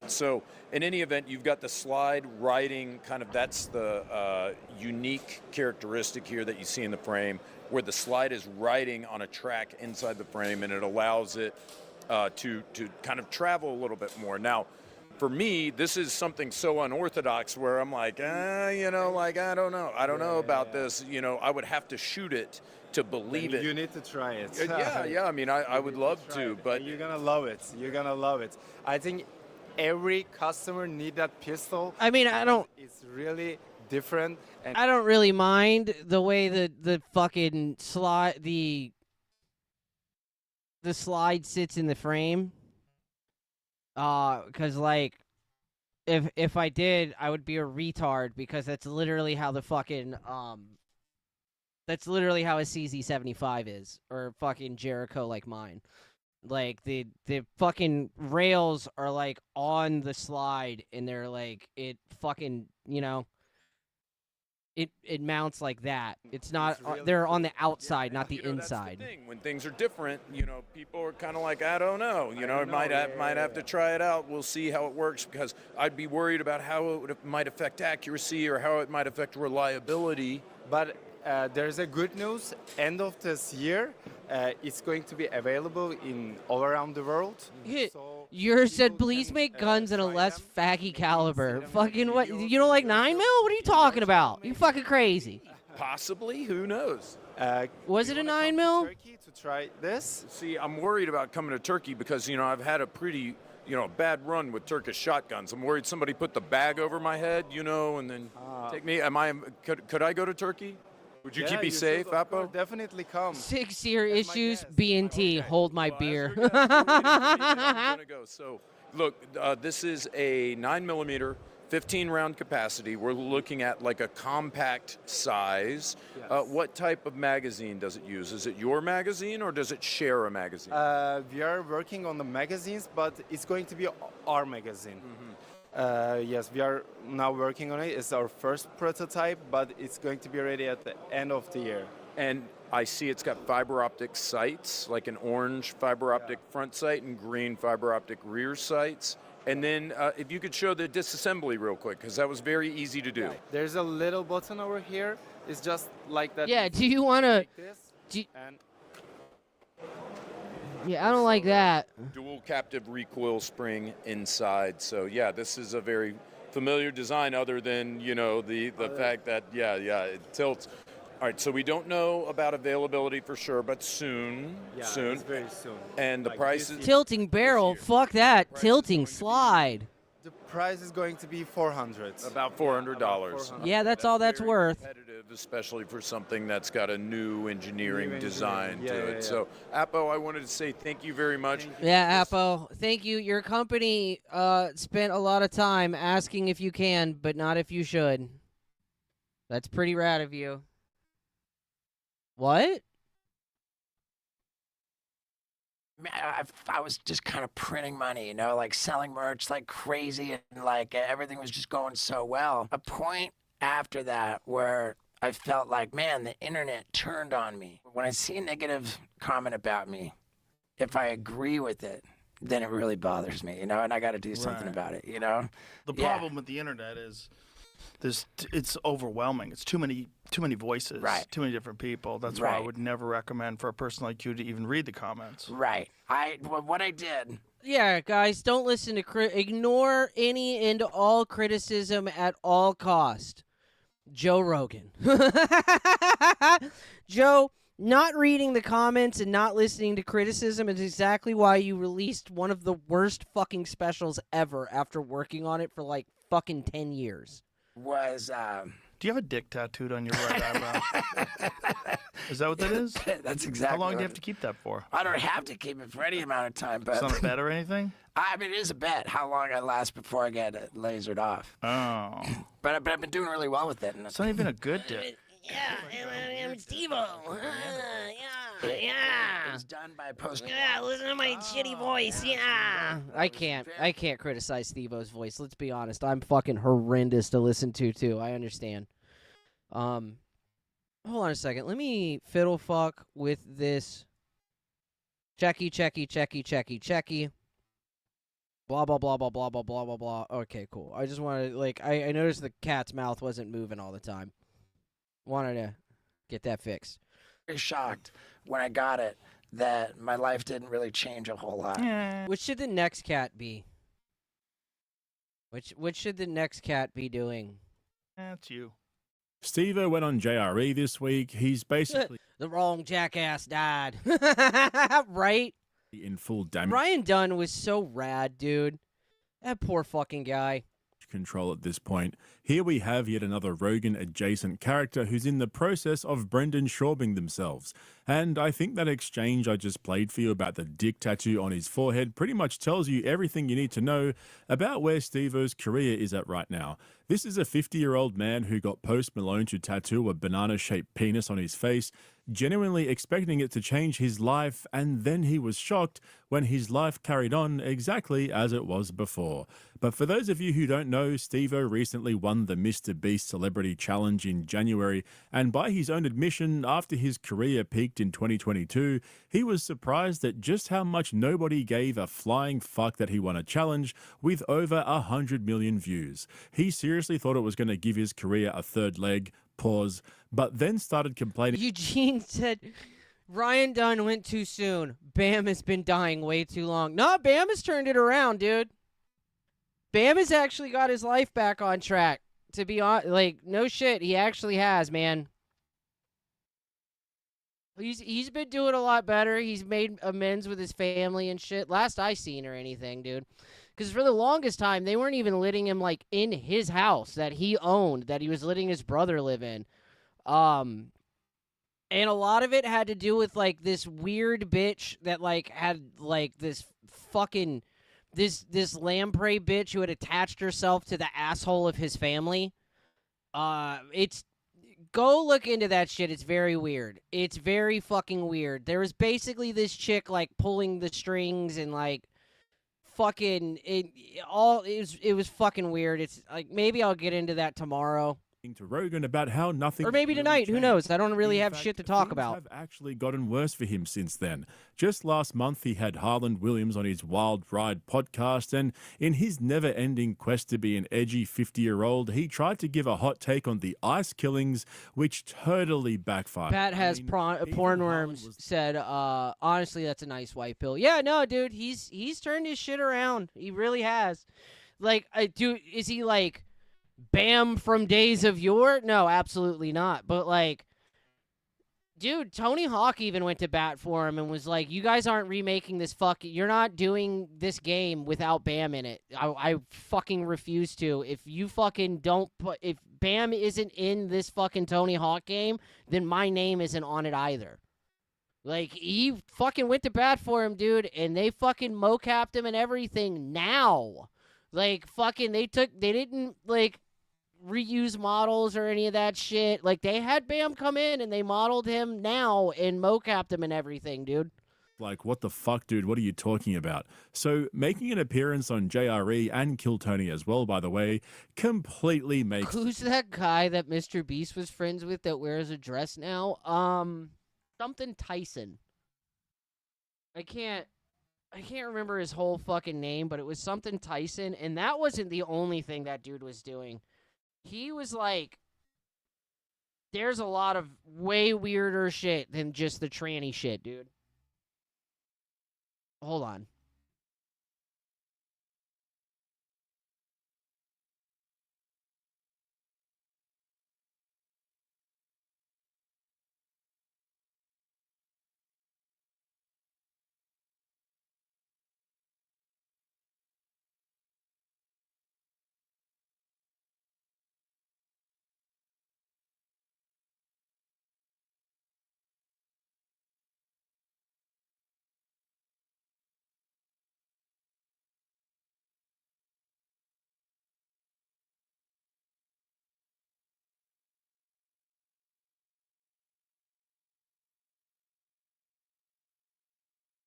Speaker 14: So in any event, you've got the slide riding, kind of that's the unique characteristic here that you see in the frame, where the slide is riding on a track inside the frame and it allows it to kind of travel a little bit more. Now, for me, this is something so unorthodox where I'm like, I don't know about this. You know, I would have to shoot it to believe it.
Speaker 15: You need to try it.
Speaker 14: Yeah. I mean, I would love to, but
Speaker 15: you're gonna love it. You're gonna love it. I think every customer need that pistol.
Speaker 11: I mean,
Speaker 15: It's really different. And
Speaker 11: I don't really mind the way the fucking slide the slide sits in the frame. Cause like if I did, I would be a retard because that's literally how the fucking that's literally how a CZ75 is, or fucking Jericho like mine. Like the fucking rails are like on the slide and they're like it fucking, you know, it mounts like that. It's not they're on the outside, not the inside.
Speaker 14: That's the thing. When things are different, you know, people are kind of like, I don't know, you know, I might have to try it out. We'll see how it works, because I'd be worried about how it might affect accuracy or how it might affect reliability.
Speaker 15: But there's a good news. End of this year, it's going to be available in all around the world.
Speaker 11: Yours said, please make guns in a less faggy caliber. Fucking what? You don't like 9mm? What are you talking about? You fucking crazy.
Speaker 14: Possibly, who knows?
Speaker 11: Was it a 9mm?
Speaker 15: Turkey to try this?
Speaker 14: See, I'm worried about coming to Turkey because, you know, I've had a pretty, you know, bad run with Turkish shotguns. I'm worried somebody put the bag over my head, you know, and then take me. Could I go to Turkey? Would you keep me safe, Oppo?
Speaker 15: Definitely come.
Speaker 11: 6-year issues, B&T, hold my beer.
Speaker 14: I'm gonna go. So, look, this is a 9mm 15 round capacity. We're looking at like a compact size.
Speaker 15: Yes.
Speaker 14: What type of magazine does it use? Is it your magazine or does it share a magazine?
Speaker 15: We are working on the magazines, but it's going to be our magazine. Yes, we are now working on it. It's our first prototype, but it's going to be ready at the end of the year.
Speaker 14: And I see it's got fiber optic sights, like an orange fiber optic front sight and green fiber optic rear sights. And then if you could show the disassembly real quick, because that was very easy to do.
Speaker 15: There's a little button over here. It's just like that.
Speaker 11: Yeah, do you want to...
Speaker 15: Like this, and
Speaker 11: Yeah, I don't like that.
Speaker 14: Dual captive recoil spring inside. So yeah, this is a very familiar design other than, you know, the fact that, yeah, it tilts. All right, so we don't know about availability for sure, but soon.
Speaker 15: It's very soon.
Speaker 14: And the price is...
Speaker 11: Tilting barrel, fuck that. Tilting slide.
Speaker 15: The price is going to be $400.
Speaker 14: About $400.
Speaker 11: Yeah, that's all that's worth.
Speaker 14: Competitive, especially for something that's got a new engineering design to it.
Speaker 15: Yeah.
Speaker 14: So, Apo, I wanted to say thank you very much.
Speaker 11: Yeah, Apo, thank you. Your company spent a lot of time asking if you can, but not if you should. That's pretty rad of you. What?
Speaker 16: I was just kind of printing money, you know, like selling merch like crazy, and like everything was just going so well. A point after that where I felt like, man, the internet turned on me. When I see a negative comment about me, if I agree with it, then it really bothers me, you know, and I got to do something about it, you know?
Speaker 17: The problem with the internet is it's overwhelming. It's too many voices, too many different people. That's why I would never recommend for a person like you to even read the comments.
Speaker 16: Right. What I did.
Speaker 11: Yeah, guys, don't listen to ignore any and all criticism at all cost. Joe Rogan. Joe, not reading the comments and not listening to criticism is exactly why you released one of the worst fucking specials ever after working on it for like fucking 10 years.
Speaker 17: Do you have a dick tattooed on your right eyebrow? Is that what that is?
Speaker 16: That's exactly.
Speaker 17: How long do you have to keep that for?
Speaker 16: I don't have to keep it for any amount of time, but
Speaker 17: it's not a bet or anything.
Speaker 16: I mean, it is a bet how long I last before I get it lasered off.
Speaker 17: Oh.
Speaker 16: But I've been doing really well with it. And
Speaker 17: it's not even a good dick.
Speaker 11: Yeah, I'm Steve-O. Yeah.
Speaker 16: It's done by post.
Speaker 11: Yeah, listen to my shitty voice. Yeah. I can't criticize Steve-O's voice. Let's be honest. I'm fucking horrendous to listen to too. I understand. Hold on a second. Let me fiddle fuck with this. Checky. Blah blah blah blah blah blah blah blah blah. Okay, cool. I just wanted I noticed the cat's mouth wasn't moving all the time. Wanted to get that fixed.
Speaker 16: Very shocked when I got it that my life didn't really change a whole lot.
Speaker 11: Which should the next cat be? Which should the next cat be doing?
Speaker 17: That's you.
Speaker 18: Steve-O went on JRE this week. He's basically
Speaker 11: the wrong jackass died. Right?
Speaker 18: In full damage
Speaker 11: Ryan Dunn was so rad, dude. That poor fucking guy.
Speaker 18: Control at this point. Here we have yet another Rogan-adjacent character who's in the process of Brendan Schaubing themselves. And I think that exchange I just played for you about the dick tattoo on his forehead pretty much tells you everything you need to know about where Steve-O's career is at right now. This is a 50-year-old man who got Post Malone to tattoo a banana-shaped penis on his face, genuinely expecting it to change his life, and then he was shocked when his life carried on exactly as it was before. But for those of you who don't know, Steve-O recently won the Mr. Beast Celebrity Challenge in January, and by his own admission, after his career peaked in 2022, he was surprised at just how much nobody gave a flying fuck that he won a challenge with over 100 million views. He seriously thought it was going to give his career a third leg, pause, but then started complaining.
Speaker 11: Eugene said, Ryan Dunn went too soon. Bam has been dying way too long. No, Bam has turned it around, dude. Bam has actually got his life back on track. To be honest, like, no shit, he actually has, man. He's been doing a lot better. He's made amends with his family and shit. Last I seen or anything, dude. Because for the longest time, they weren't even letting him, like, in his house that he owned, that he was letting his brother live in. And a lot of it had to do with, like, this weird bitch that, like, had, like, this fucking this lamprey bitch who had attached herself to the asshole of his family. It's go look into that shit. It's very weird. It's very fucking weird. There was basically this chick like pulling the strings and like fucking it was fucking weird. It's like maybe I'll get into that tomorrow.
Speaker 18: To Rogan about how nothing,
Speaker 11: or maybe tonight. Who knows? I don't really have shit to talk about.
Speaker 18: Have actually gotten worse for him since then. Just last month, he had Harland Williams on his Wild Ride podcast, and in his never-ending quest to be an edgy 50-year-old, he tried to give a hot take on the ICE killings, which totally backfired.
Speaker 11: Pat has Pornworms said, honestly, that's a nice white pill. Yeah, no, dude, he's turned his shit around. He really has. Like, dude, is he like Bam from days of yore? No, absolutely not. But like, dude, Tony Hawk even went to bat for him and was like, you guys aren't remaking this you're not doing this game without Bam in it. I fucking refuse to. If you fucking if Bam isn't in this fucking Tony Hawk game, then my name isn't on it either. Like, he fucking went to bat for him, dude, and they fucking mocapped him and everything now. Like, fucking, they didn't, like, reuse models or any of that shit. Like, they had Bam come in and they modeled him now and mocapped him and everything, dude.
Speaker 18: Like, what the fuck, dude? What are you talking about? So, making an appearance on JRE and Kill Tony as well, by the way, completely makes...
Speaker 11: Who's that guy that Mr. Beast was friends with that wears a dress now? Something Tyson. I can't remember his whole fucking name, but it was something Tyson, and that wasn't the only thing that dude was doing. He was like, there's a lot of way weirder shit than just the tranny shit, dude. Hold on.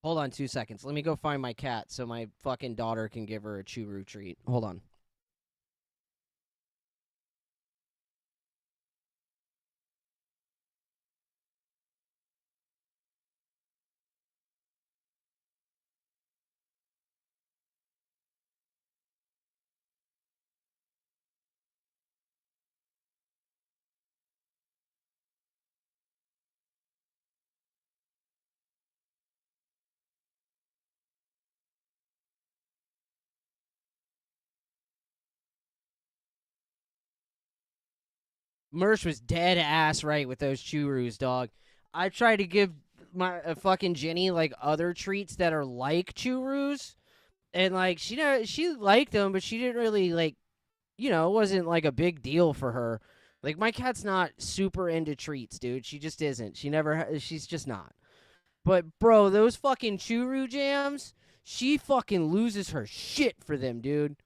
Speaker 11: Hold on 2 seconds. Let me go find my cat so my fucking daughter can give her a churu treat. Hold on. Mersh was dead ass right with those churros, dog. I tried to give my fucking Jenny like other treats that are like churros, and like she liked them, but she didn't really like, you know, it wasn't like a big deal for her. Like, my cat's not super into treats, dude. She just isn't. She's just not. But bro, those fucking churro jams, she fucking loses her shit for them, dude.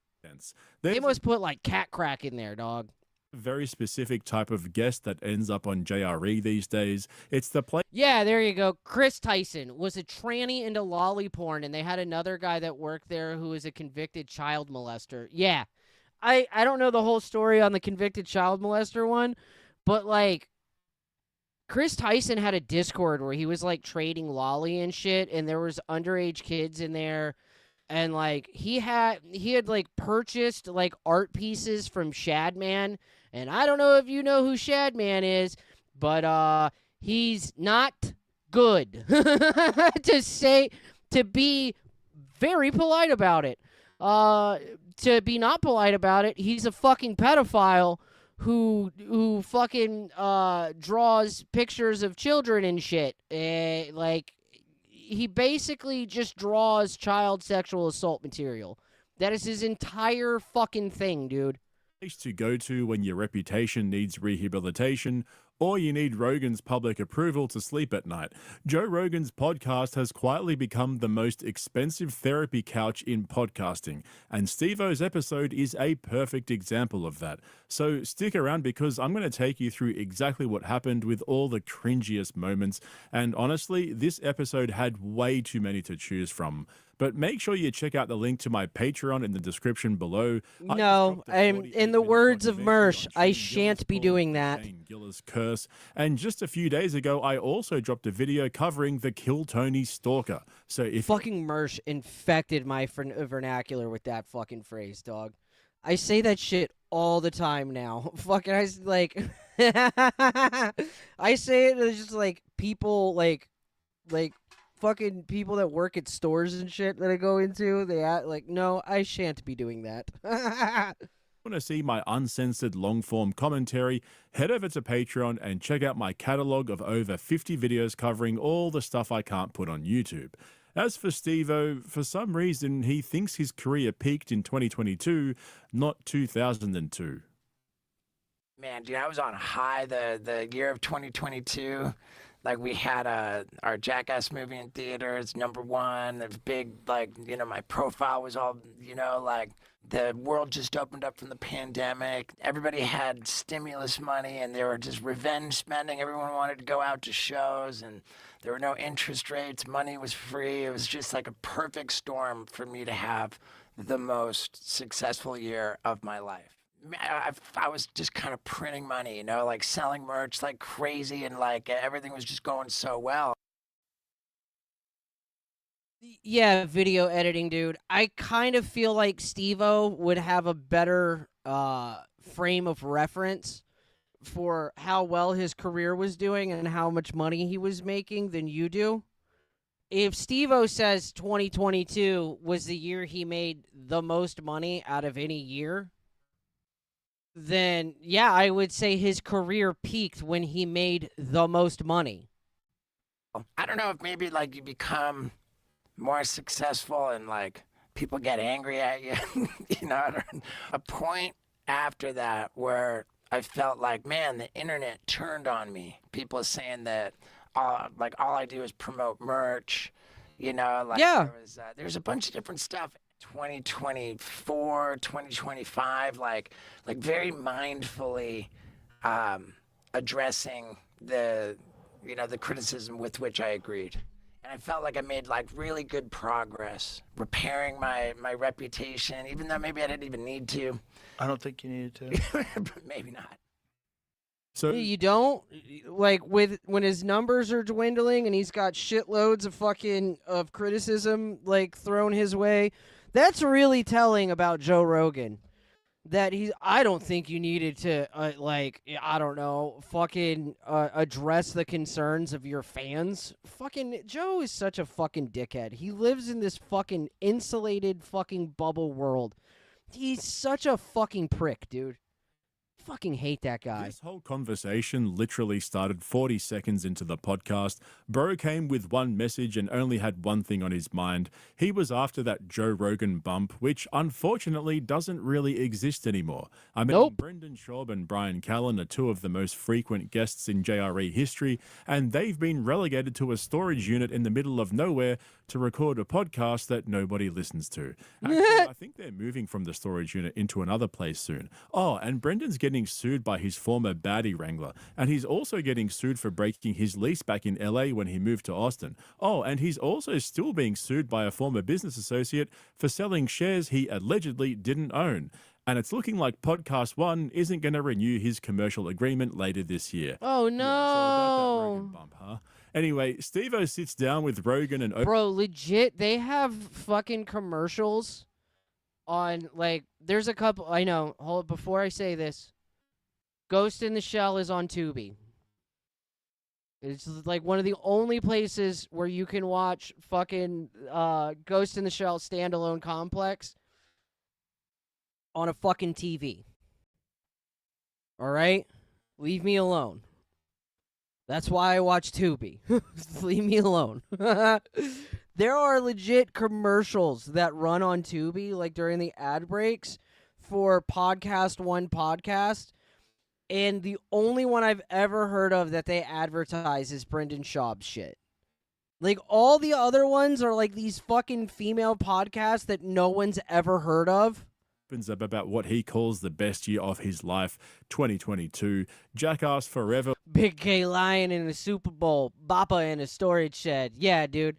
Speaker 11: They must put like cat crack in there, dog.
Speaker 18: Very specific type of guest that ends up on JRE these days. It's the play.
Speaker 11: Yeah, there you go. Chris Tyson was a tranny into lolly porn, and they had another guy that worked there who was a convicted child molester. Yeah, I don't know the whole story on the convicted child molester one, but like, Chris Tyson had a Discord where he was like trading lolly and shit, and there was underage kids in there. And like he had like purchased like art pieces from Shadman, and I don't know if you know who Shadman is, but he's not good to be very polite about it. To be not polite about it, he's a fucking pedophile who fucking draws pictures of children and shit. Like, he basically just draws child sexual assault material. That is his entire fucking thing, dude.
Speaker 18: To go to when your reputation needs rehabilitation, or you need Rogan's public approval to sleep at night. Joe Rogan's podcast has quietly become the most expensive therapy couch in podcasting, and Steve-O's episode is a perfect example of that. So stick around because I'm going to take you through exactly what happened with all the cringiest moments, and honestly, this episode had way too many to choose from. But make sure you check out the link to my Patreon in the description below.
Speaker 11: No, in the words of Mersh, I shan't be doing that.
Speaker 18: Gillis curse. And just a few days ago, I also dropped a video covering the Kill Tony Stalker. So if
Speaker 11: fucking Mersh infected my vernacular with that fucking phrase, dog. I say that shit all the time now. Fucking, I say it as just like people like fucking people that work at stores and shit that I go into. They act like, no, I shan't be doing that.
Speaker 18: Want to see my uncensored long-form commentary, head over to Patreon and check out my catalog of over 50 videos covering all the stuff I can't put on YouTube. As for Steve-O, for some reason he thinks his career peaked in 2022, not 2002.
Speaker 16: Man, dude, I was on high the year of 2022. Like, we had our Jackass movie in theaters, #1. The big, like, you know, my profile was all, you know, like, the world just opened up from the pandemic. Everybody had stimulus money, and they were just revenge spending. Everyone wanted to go out to shows, and there were no interest rates. Money was free. It was just like a perfect storm for me to have the most successful year of my life. I was just kind of printing money, you know, like selling merch like crazy, and like everything was just going so well.
Speaker 11: Yeah, video editing, dude. I kind of feel like Steve-O would have a better frame of reference for how well his career was doing and how much money he was making than you do. If Steve-O says 2022 was the year he made the most money out of any year, then yeah, I would say his career peaked when he made the most money.
Speaker 16: I don't know if maybe like you become more successful and like people get angry at you, you know, a point after that where I felt like, man, the internet turned on me. People saying that all I do is promote merch, you know, like
Speaker 11: yeah.
Speaker 16: There's a bunch of different stuff. 2024, 2025, like very mindfully addressing the criticism with which I agreed. And I felt like I made like really good progress repairing my reputation, even though maybe I didn't even need to.
Speaker 17: I don't think you needed to.
Speaker 16: Maybe not.
Speaker 18: So
Speaker 11: you don't like when his numbers are dwindling and he's got shitloads of criticism like thrown his way. That's really telling about Joe Rogan. That I don't think you needed to, address the concerns of your fans. Fucking Joe is such a fucking dickhead. He lives in this fucking insulated fucking bubble world. He's such a fucking prick, dude. Fucking hate that guy.
Speaker 18: This whole conversation literally started 40 seconds into the podcast. Bro came with one message and only had one thing on his mind. He was after that Joe Rogan bump, which unfortunately doesn't really exist anymore. I mean, Brendan Schaub and Brian Callen are two of the most frequent guests in JRE history, and they've been relegated to a storage unit in the middle of nowhere to record a podcast that nobody listens to. Actually, I think they're moving from the storage unit into another place soon. Oh, and Brendan's getting sued by his former baddie wrangler, and he's also getting sued for breaking his lease back in LA when he moved to Austin. Oh, and he's also still being sued by a former business associate for selling shares he allegedly didn't own. And it's looking like Podcast One isn't going to renew his commercial agreement later this year.
Speaker 11: Oh, no.
Speaker 18: Yeah, so about that Rogan bump, huh? Anyway, Steve-O sits down with Rogan and...
Speaker 11: Bro, legit, they have fucking commercials on, like, there's a couple... I know, hold up, before I say this, Ghost in the Shell is on Tubi. It's like one of the only places where you can watch fucking Ghost in the Shell standalone complex on a fucking TV. Alright? Leave me alone. That's why I watch Tubi. Leave me alone. There are legit commercials that run on Tubi, like during the ad breaks, for Podcast One podcast. and the only one I've ever heard of that they advertise is Brendan Schaub's shit. Like, all the other ones are like these fucking female podcasts that no one's ever heard of.
Speaker 18: About what he calls the best year of his life, 2022. Jackass Forever.
Speaker 11: Big K Lion in a Super Bowl. Bappa in a storage shed. Yeah, dude.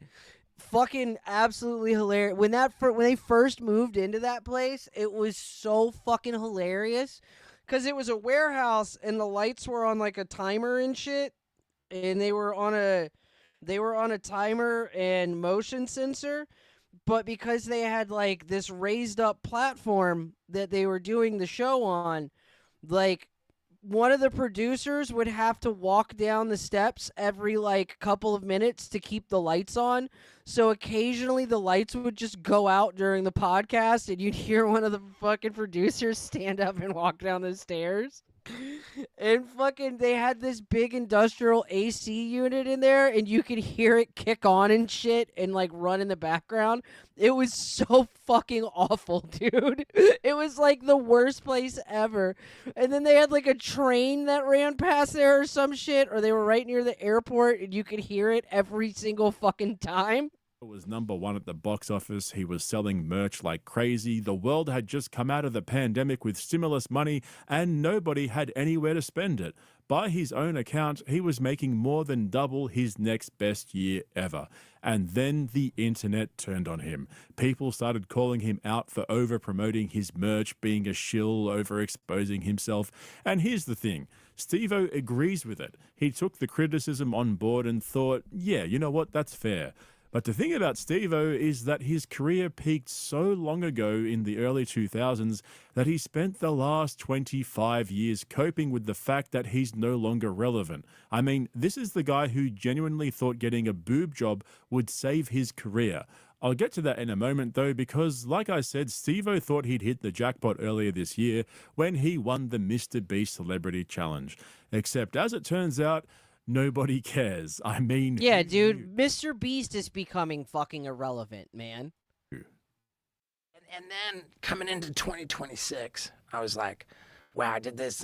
Speaker 11: Fucking absolutely hilarious. When they first moved into that place, it was so fucking hilarious. Because it was a warehouse and the lights were on like a timer and shit. And they were on a timer and motion sensor. But because they had like this raised up platform that they were doing the show on, like one of the producers would have to walk down the steps every like couple of minutes to keep the lights on. So occasionally the lights would just go out during the podcast and you'd hear one of the fucking producers stand up and walk down the stairs. And fucking they had this big industrial AC unit in there and you could hear it kick on and shit and like run in the background. It was so fucking awful, dude. It was like the worst place ever. And then they had like a train that ran past there or some shit, or they were right near the airport and you could hear it every single fucking time.
Speaker 18: It was #1 at the box office. He was selling merch like crazy. The world had just come out of the pandemic with stimulus money and nobody had anywhere to spend it. By his own account, he was making more than double his next best year ever. And then the internet turned on him. People started calling him out for over-promoting his merch, being a shill, overexposing himself. And here's the thing. Steve-O agrees with it. He took the criticism on board and thought, yeah, you know what, that's fair. But the thing about Steve-O is that his career peaked so long ago in the early 2000s that he spent the last 25 years coping with the fact that he's no longer relevant. I mean, this is the guy who genuinely thought getting a boob job would save his career. I'll get to that in a moment though, because like I said, Steve-O thought he'd hit the jackpot earlier this year when he won the Mr. Beast Celebrity Challenge. Except as it turns out, nobody cares. I mean...
Speaker 11: Yeah, dude, Mr. Beast is becoming fucking irrelevant, man.
Speaker 16: And then coming into 2026, I was like, wow, I did this.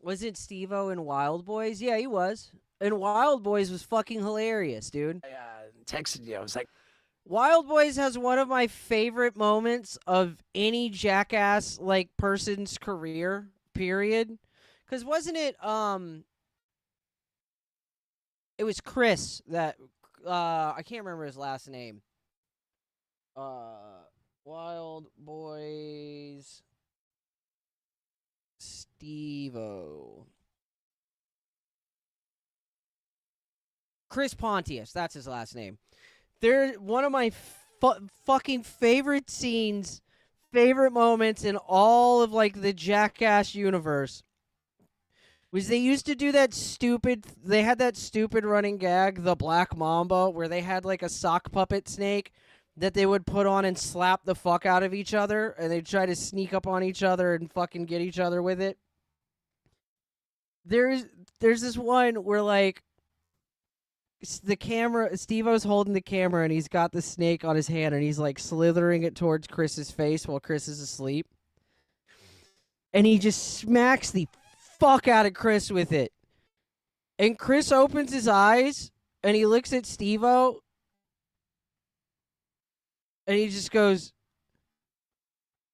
Speaker 11: Was it Steve-O in Wild Boys? Yeah, he was. And Wild Boys was fucking hilarious, dude.
Speaker 16: I texted you. I was like...
Speaker 11: Wild Boys has one of my favorite moments of any jackass, like, person's career, period. Because wasn't it, it was Chris that, I can't remember his last name. Wild Boys, Steve-O. Chris Pontius, that's his last name. They're one of my fucking favorite scenes, favorite moments in all of, like, the Jackass universe. Was they used to do that stupid, they had that stupid running gag, the Black Mamba, where they had like a sock puppet snake that they would put on and slap the fuck out of each other, and they'd try to sneak up on each other and fucking get each other with it. There's this one where like, the camera, Steve-O's holding the camera and he's got the snake on his hand and he's like slithering it towards Chris's face while Chris is asleep. And he just smacks the fuck out of Chris with it. And Chris opens his eyes and he looks at Steve-O and he just goes,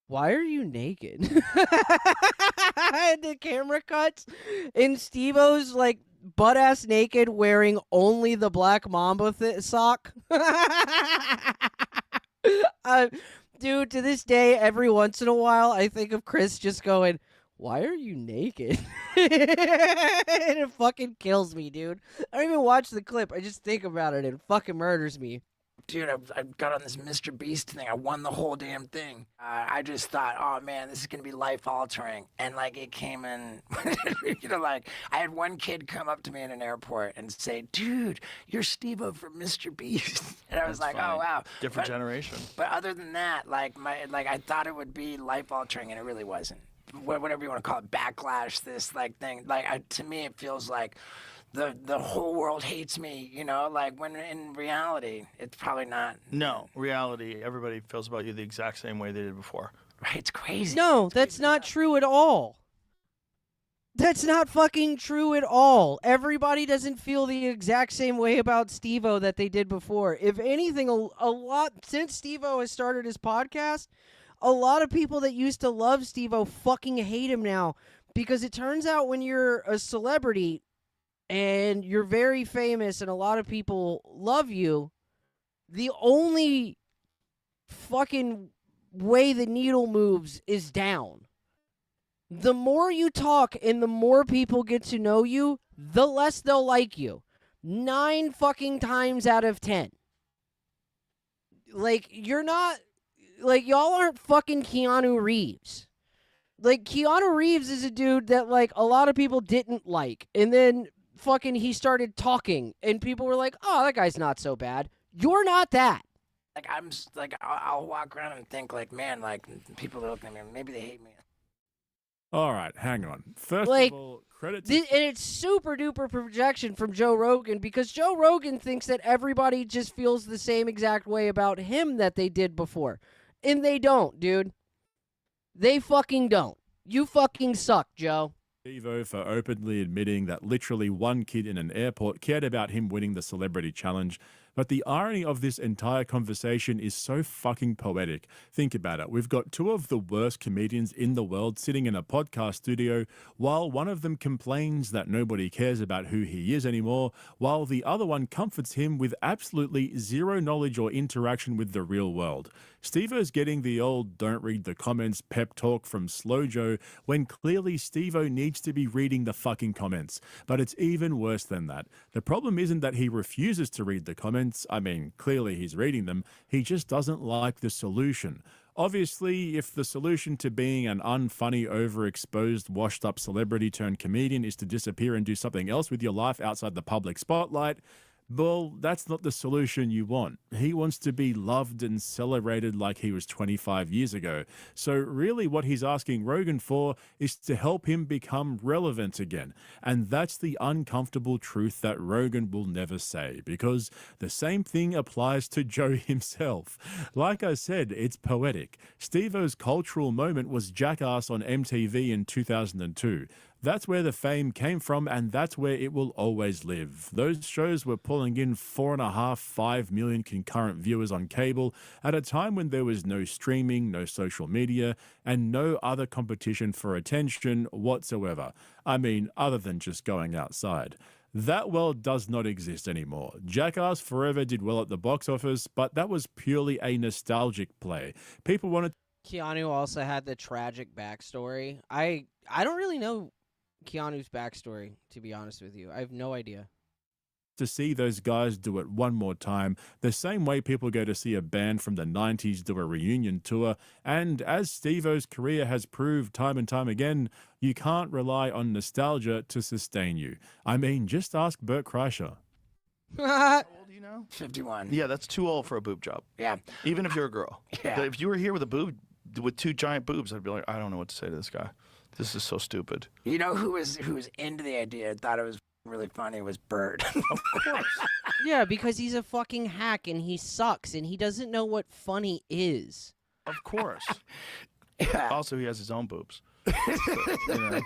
Speaker 11: "Why are you naked?" And the camera cuts and Steve-O's like butt-ass naked wearing only the Black Mamba sock. Dude, to this day, every once in a while, I think of Chris just going, "Why are you naked?" And it fucking kills me, dude. I don't even watch the clip. I just think about it and it fucking murders me.
Speaker 16: Dude, I got on this Mr. Beast thing. I won the whole damn thing. I just thought, oh man, this is going to be life-altering. And like it came in, you know, like I had one kid come up to me in an airport and say, "Dude, you're Steve-O from Mr. Beast." And I was like, oh wow.
Speaker 17: Different generation.
Speaker 16: But other than that, like I thought it would be life-altering and it really wasn't. Whatever you want to call it, backlash, this like thing. Like to me, it feels like the whole world hates me, you know, like when in reality, it's probably not.
Speaker 17: No, reality, everybody feels about you the exact same way they did before.
Speaker 16: Right, it's crazy.
Speaker 11: No, that's not true at all. That's not fucking true at all. Everybody doesn't feel the exact same way about Steve-O that they did before. If anything, a lot, since Steve-O has started his podcast, a lot of people that used to love Steve-O fucking hate him now. Because it turns out when you're a celebrity and you're very famous and a lot of people love you, the only fucking way the needle moves is down. The more you talk and the more people get to know you, the less they'll like you. 9 fucking times out of 10. Like, you're not, like, y'all aren't fucking Keanu Reeves. Like, Keanu Reeves is a dude that, like, a lot of people didn't like. And then fucking he started talking and people were like, oh, that guy's not so bad. You're not that.
Speaker 16: Like, I'll walk around and think, like, man, like, people are looking at me, maybe they hate me.
Speaker 18: All right, hang on. First
Speaker 11: Like,
Speaker 18: of all, credit
Speaker 11: and it's super duper projection from Joe Rogan because Joe Rogan thinks that everybody just feels the same exact way about him that they did before. And they don't, dude. They fucking don't. You fucking suck, Joe.
Speaker 18: Steve-O for openly admitting that literally one kid in an airport cared about him winning the celebrity challenge. But the irony of this entire conversation is so fucking poetic. Think about it. We've got 2 of the worst comedians in the world sitting in a podcast studio while one of them complains that nobody cares about who he is anymore, while the other one comforts him with absolutely zero knowledge or interaction with the real world. Steve-O's getting the old don't read the comments pep talk from Slow Joe when clearly Steve-O needs to be reading the fucking comments. But it's even worse than that. The problem isn't that he refuses to read the comments. I mean, clearly he's reading them. He just doesn't like the solution. Obviously, if the solution to being an unfunny, overexposed, washed-up celebrity turned comedian is to disappear and do something else with your life outside the public spotlight, well, that's not the solution you want. He wants to be loved and celebrated like he was 25 years ago. So really what he's asking Rogan for is to help him become relevant again. And that's the uncomfortable truth that Rogan will never say, because the same thing applies to Joe himself. Like I said, it's poetic. Steve-O's cultural moment was Jackass on MTV in 2002. That's where the fame came from, and that's where it will always live. Those shows were pulling in 4.5–5 million concurrent viewers on cable at a time when there was no streaming, no social media, and no other competition for attention whatsoever. I mean, other than just going outside. That world does not exist anymore. Jackass Forever did well at the box office, but that was purely a nostalgic play. People wanted...
Speaker 11: Keanu also had the tragic backstory. I don't really know Keanu's backstory, to be honest with you. I have no idea.
Speaker 18: To see those guys do it one more time, the same way people go to see a band from the 90s do a reunion tour, and as Steve-O's career has proved time and time again, you can't rely on nostalgia to sustain you. I mean, just ask Bert Kreischer.
Speaker 17: How old are you now?
Speaker 16: 51.
Speaker 17: Yeah, that's too old for a boob job.
Speaker 16: Yeah.
Speaker 17: Even if you're a girl.
Speaker 16: Yeah.
Speaker 17: If you were here with a boob, with 2 giant boobs, I'd be like, I don't know what to say to this guy. This is so stupid.
Speaker 16: You know who was into the idea and thought it was really funny was Bert.
Speaker 17: Of course.
Speaker 11: Yeah, because he's a fucking hack and he sucks and he doesn't know what funny is.
Speaker 17: Of course.
Speaker 16: Yeah.
Speaker 17: Also, he has his own boobs. So, you know.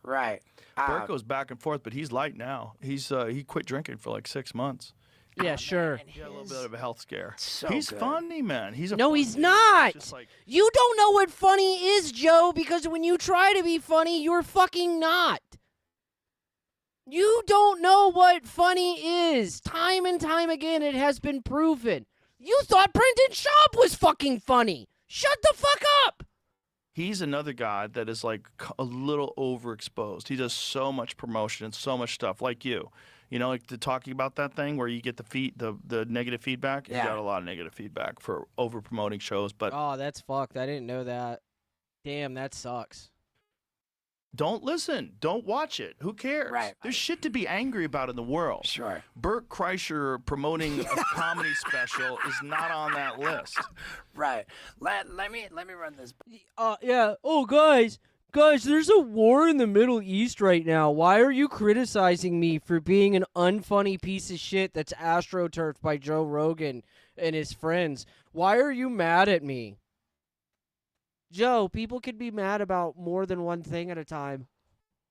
Speaker 16: Right.
Speaker 17: Bert goes back and forth, but he's light now. He quit drinking for like 6 months.
Speaker 11: Yeah, sure.
Speaker 17: He had a little bit of a health scare.
Speaker 16: So
Speaker 17: he's
Speaker 16: good.
Speaker 17: funny, man. He's a
Speaker 11: No,
Speaker 17: funny
Speaker 11: he's
Speaker 17: dude.
Speaker 11: not.
Speaker 17: Just like,
Speaker 11: You don't know what funny is, Joe, because when you try to be funny, you're fucking not. You don't know what funny is. Time and time again, it has been proven. You thought Brendan Schaub was fucking funny. Shut the fuck up.
Speaker 17: he's another guy that is like a little overexposed. He does so much promotion and so much stuff, like you. You know, like talking about that thing where you get the negative feedback.
Speaker 11: Yeah.
Speaker 17: You got a lot of negative feedback for over promoting shows, but
Speaker 11: Oh, that's fucked. I didn't know that. Damn, that sucks.
Speaker 17: don't listen. Don't watch it. Who cares?
Speaker 16: Right.
Speaker 17: There's shit to be angry about in the world.
Speaker 16: Sure.
Speaker 17: Bert Kreischer promoting a comedy special is not on that list.
Speaker 16: Right. Let me run this.
Speaker 11: Yeah. Oh, guys, there's a war in the Middle East right now. Why are you criticizing me for being an unfunny piece of shit that's astroturfed by Joe Rogan and his friends? Why are you mad at me? Joe, people could be mad about more than one thing at a time.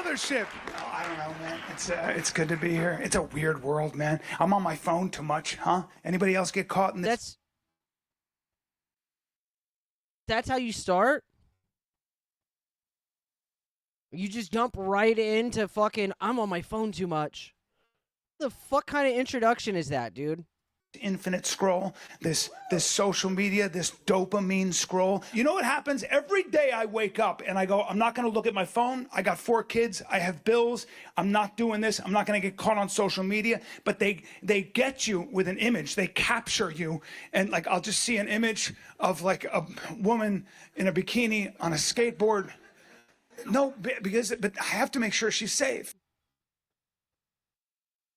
Speaker 19: Mothership. Oh, I don't know, man. It's good to be here. It's a weird world, man. I'm on my phone too much, huh? Anybody else get caught in this?
Speaker 11: That's how you start? You just jump right into fucking, I'm on my phone too much. The fuck kind of introduction is that, dude?
Speaker 19: Infinite scroll, this social media, this dopamine scroll. You know what happens? Every day I wake up and I go, I'm not going to look at my phone. I got 4 kids. I have bills. I'm not doing this. I'm not going to get caught on social media. But they get you with an image. They capture you. And like, I'll just see an image of like a woman in a bikini on a skateboard. No, but I have to make sure she's safe.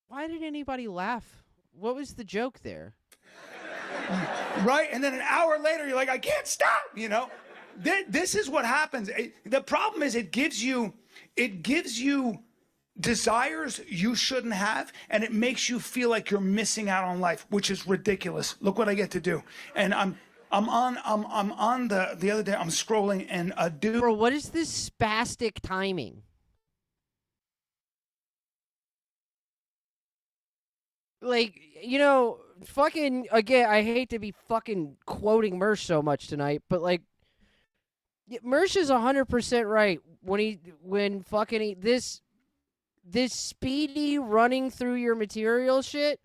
Speaker 11: Why did anybody laugh? What was the joke there?
Speaker 19: Right? And then an hour later, you're like, I can't stop, you know? This is what happens. The problem is it gives you desires you shouldn't have, and it makes you feel like you're missing out on life, which is ridiculous. Look what I get to do. And I'm on the other day, I'm scrolling, and a dude...
Speaker 11: Bro, what is this spastic timing? Like, you know, fucking, again, I hate to be fucking quoting Mersh so much tonight, but like, Mersh is 100% right when this speedy running through your material shit,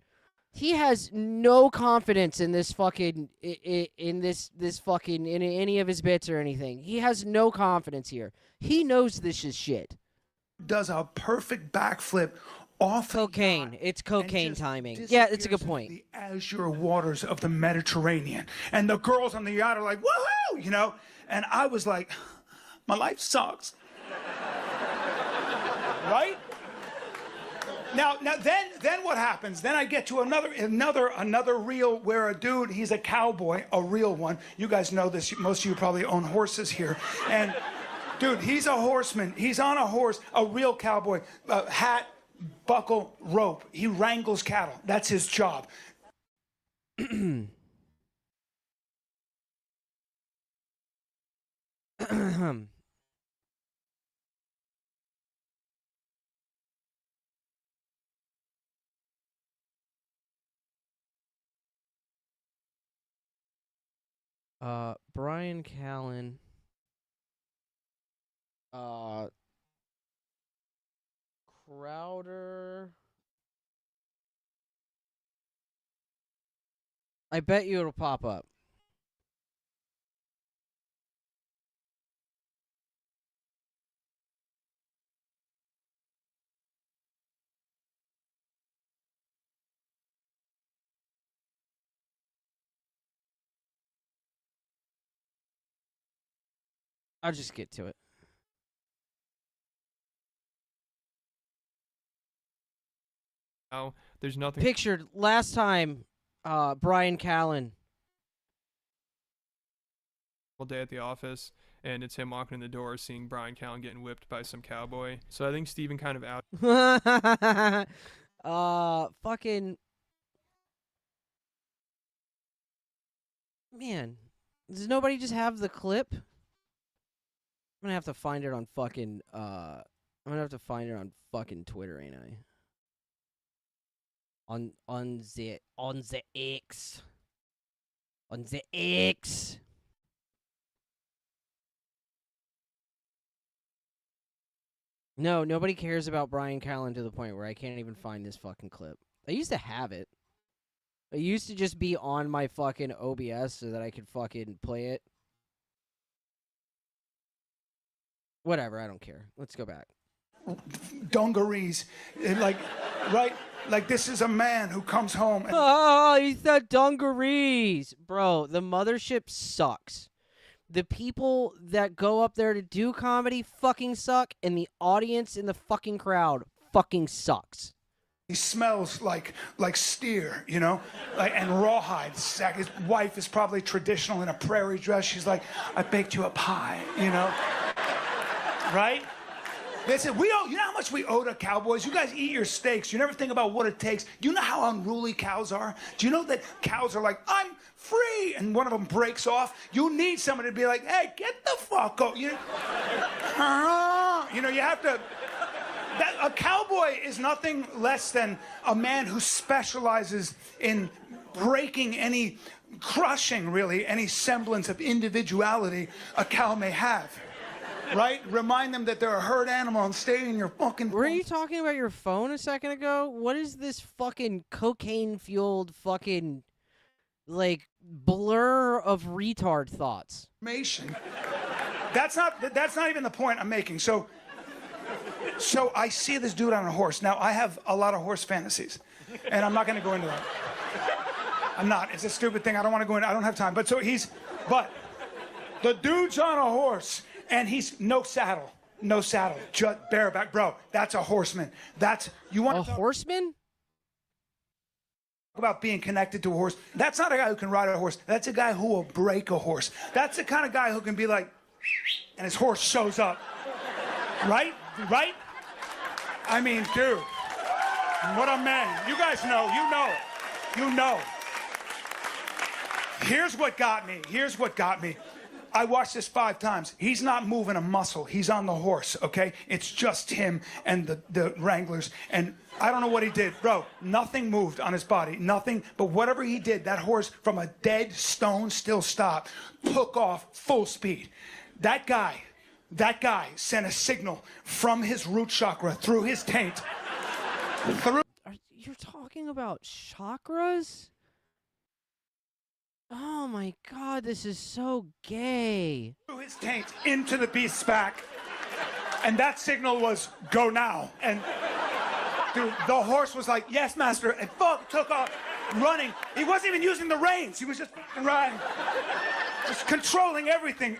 Speaker 11: he has no confidence in this fucking, in any of his bits or anything. He has no confidence here. He knows this is shit.
Speaker 19: Does a perfect backflip off
Speaker 11: cocaine. It's cocaine timing. Yeah, it's a good point.
Speaker 19: The azure waters of the Mediterranean, and the girls on the yacht are like, woohoo, you know. And I was like, my life sucks. Right? Now, then what happens? Then I get to another reel where a dude, he's a cowboy, a real one. You guys know this. Most of you probably own horses here, and dude, he's a horseman. He's on a horse, a real cowboy, hat, buckle, rope. He wrangles cattle. That's his job.
Speaker 11: Brian Callen. Crowder. I bet you it'll pop up. I'll just get to it.
Speaker 20: Now, there's nothing.
Speaker 11: Pictured last time, Brian Callen.
Speaker 20: All day at the office, and it's him walking in the door, seeing Brian Callen getting whipped by some cowboy. So I think Steven kind of out.
Speaker 11: Fucking. Man, does nobody just have the clip? I'm gonna have to find it on fucking. I'm gonna have to find it on fucking Twitter, ain't I? On the X. On the X. No, nobody cares about Brian Callen to the point where I can't even find this fucking clip. I used to have it. It used to just be on my fucking OBS so that I could fucking play it. Whatever, I don't care. Let's go back.
Speaker 19: Dungarees, like, right? Like, this is a man who comes home and...
Speaker 11: Oh, he said dungarees. Bro, the mothership sucks. The people that go up there to do comedy fucking suck, and the audience in the fucking crowd fucking sucks.
Speaker 19: He smells like steer, you know, like, and rawhide. His wife is probably traditional in a prairie dress. She's like, I baked you a pie, you know, right? They said, you know how much we owe to cowboys? You guys eat your steaks. You never think about what it takes. Do you know how unruly cows are? Do you know that cows are like, I'm free, and one of them breaks off? You need somebody to be like, hey, get the fuck out. You know, you have to... A cowboy is nothing less than a man who specializes in crushing really any semblance of individuality a cow may have. Right? Remind them that they're a herd animal and stay in your fucking...
Speaker 11: Were you talking about your phone a second ago? What is this fucking cocaine-fueled fucking, like, blur of retard thoughts?
Speaker 19: That's not even the point I'm making. So I see this dude on a horse. Now, I have a lot of horse fantasies, and I'm not going to go into that. I'm not. It's a stupid thing. I don't want to go into. I don't have time. But the dude's on a horse, and he's no saddle, just bareback, bro. That's a horseman. You want
Speaker 11: a horseman?
Speaker 19: About being connected to a horse. That's not a guy who can ride a horse. That's a guy who will break a horse. That's the kind of guy who can be like, and his horse shows up. Right? I mean, dude, what a man. You guys know. You know. Here's what got me. I watched this 5 times. He's not moving a muscle. He's on the horse, okay? It's just him and the wranglers. And I don't know what he did. Bro, nothing moved on his body. Nothing. But whatever he did, that horse from a dead stone still stopped. Took off full speed. That guy sent a signal from his root chakra through his taint.
Speaker 11: You're talking about chakras? Oh my god, this is so gay.
Speaker 19: Through his taint into the beast's back. And that signal was, go now. And dude, the horse was like, yes, master. And took off running. He wasn't even using the reins. He was just riding. Just controlling everything.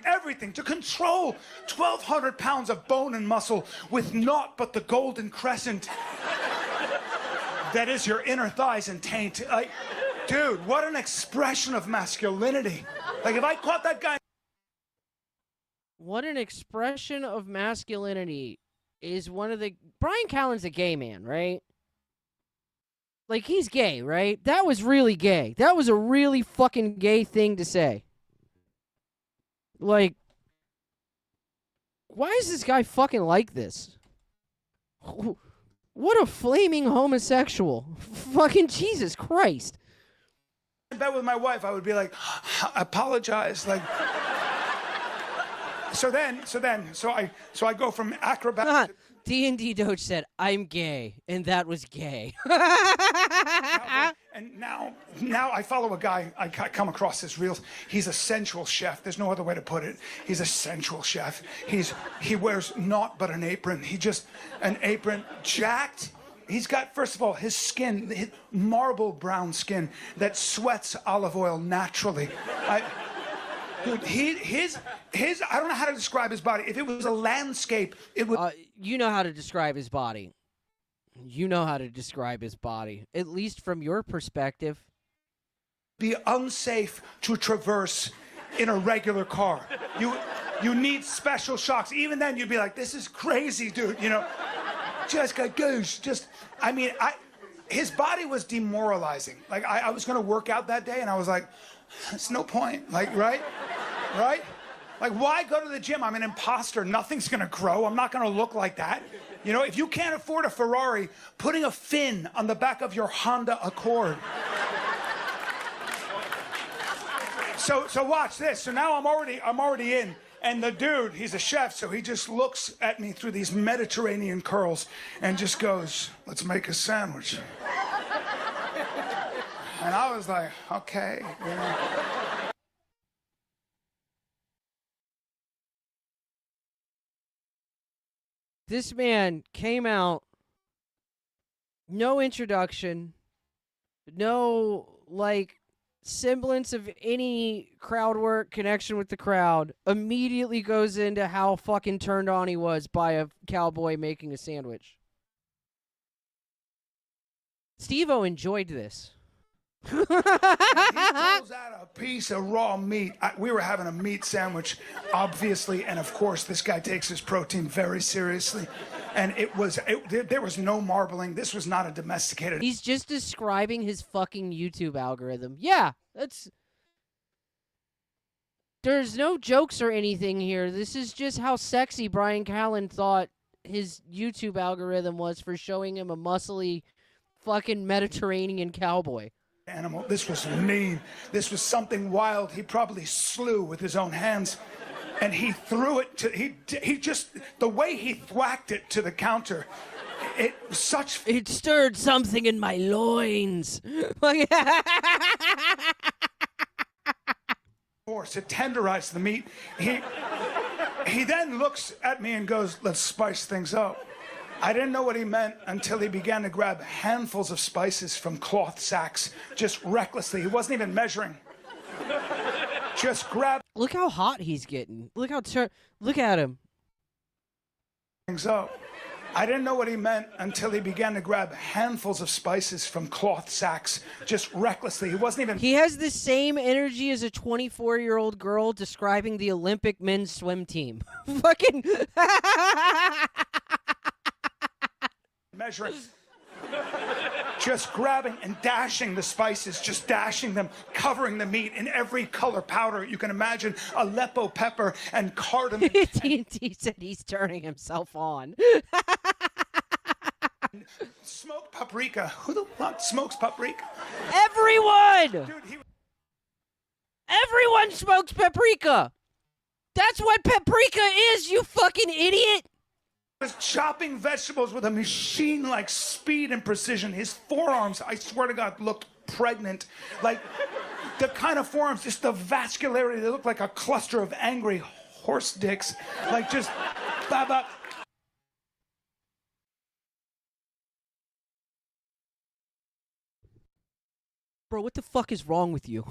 Speaker 19: To control 1,200 pounds of bone and muscle with naught but the golden crescent that is your inner thighs and taint. Dude, what an expression of masculinity. Like, if I caught that guy...
Speaker 11: What an expression of masculinity is one of the... Bryan Callen's a gay man, right? Like, he's gay, right? That was really gay. That was a really fucking gay thing to say. Like, why is this guy fucking like this? What a flaming homosexual. Fucking Jesus Christ.
Speaker 19: In bed with my wife, I would be like, I apologize. Like, so I go from acrobat.
Speaker 11: D&D Doge said, I'm gay, and that was gay.
Speaker 19: And now I follow a guy, I come across this real, he's a sensual chef. There's no other way to put it. He's a sensual chef. He wears naught but an apron. An apron, jacked. He's got, first of all, his skin, his marble brown skin that sweats olive oil naturally. Dude, his, I don't know how to describe his body. If it was a landscape, it would...
Speaker 11: You know how to describe his body. At least from your perspective.
Speaker 19: Be unsafe to traverse in a regular car. You need special shocks. Even then, you'd be like, this is crazy, dude, you know? Just got goose. His body was demoralizing. Like, I was going to work out that day, and I was like, there's no point. Like, right? Like, why go to the gym? I'm an imposter. Nothing's going to grow. I'm not going to look like that. You know, if you can't afford a Ferrari, putting a fin on the back of your Honda Accord. So watch this. So now I'm already in. And the dude, he's a chef, so he just looks at me through these Mediterranean curls and just goes, let's make a sandwich. And I was like, okay. You know.
Speaker 11: This man came out, no introduction, no, like, semblance of any crowd work, connection with the crowd, immediately goes into how fucking turned on he was by a cowboy making a sandwich. Steve-O enjoyed this.
Speaker 19: He pulls out a piece of raw meat. We were having a meat sandwich, obviously, and of course this guy takes his protein very seriously. And there was no marbling. This was not a domesticated...
Speaker 11: He's just describing his fucking YouTube algorithm. Yeah, there's no jokes or anything here. This is just how sexy Bryan Callen thought his YouTube algorithm was for showing him a muscly fucking Mediterranean cowboy.
Speaker 19: Animal. This was mean. This was something wild. He probably slew with his own hands. And he threw it to, he just, the way he thwacked it to the counter, it was such...
Speaker 11: It stirred something in my loins.
Speaker 19: Force, it tenderized the meat. He then looks at me and goes, let's spice things up. I didn't know what he meant until he began to grab handfuls of spices from cloth sacks, just recklessly. He wasn't even measuring. Just grab...
Speaker 11: Look how hot he's getting. Look how... Look at him.
Speaker 19: Things up. I didn't know what he meant until he began to grab handfuls of spices from cloth sacks, just recklessly. He wasn't even...
Speaker 11: He has the same energy as a 24-year-old girl describing the Olympic men's swim team. Fucking...
Speaker 19: measuring. Just grabbing and dashing the spices, just dashing them, covering the meat in every color powder you can imagine. Aleppo pepper and cardamom.
Speaker 11: TNT said he's turning himself on.
Speaker 19: Smoked paprika. Who the fuck smokes paprika?
Speaker 11: Everyone!
Speaker 19: Dude,
Speaker 11: Everyone smokes paprika! That's what paprika is, you fucking idiot!
Speaker 19: Was chopping vegetables with a machine-like speed and precision. His forearms, I swear to God, looked pregnant. Like, the kind of forearms, just the vascularity, they looked like a cluster of angry horse dicks. Like, just, ba-ba.
Speaker 11: Bro, what the fuck is wrong with you?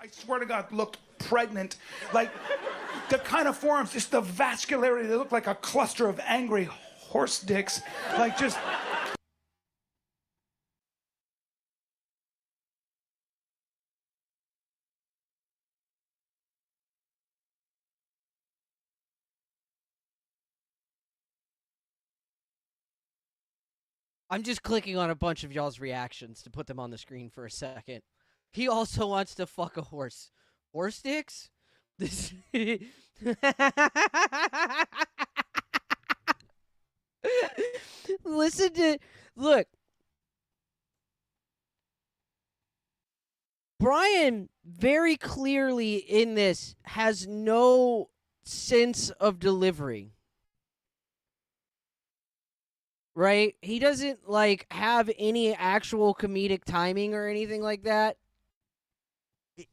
Speaker 19: I swear to God, looked pregnant. Like, the kind of forearms, just the vascularity, they look like a cluster of angry horse dicks. Like, just...
Speaker 11: I'm just clicking on a bunch of y'all's reactions to put them on the screen for a second. He also wants to fuck a horse. Horse dicks? This... Listen to... Look. Brian very clearly in this has no sense of delivery. Right? He doesn't, like, have any actual comedic timing or anything like that.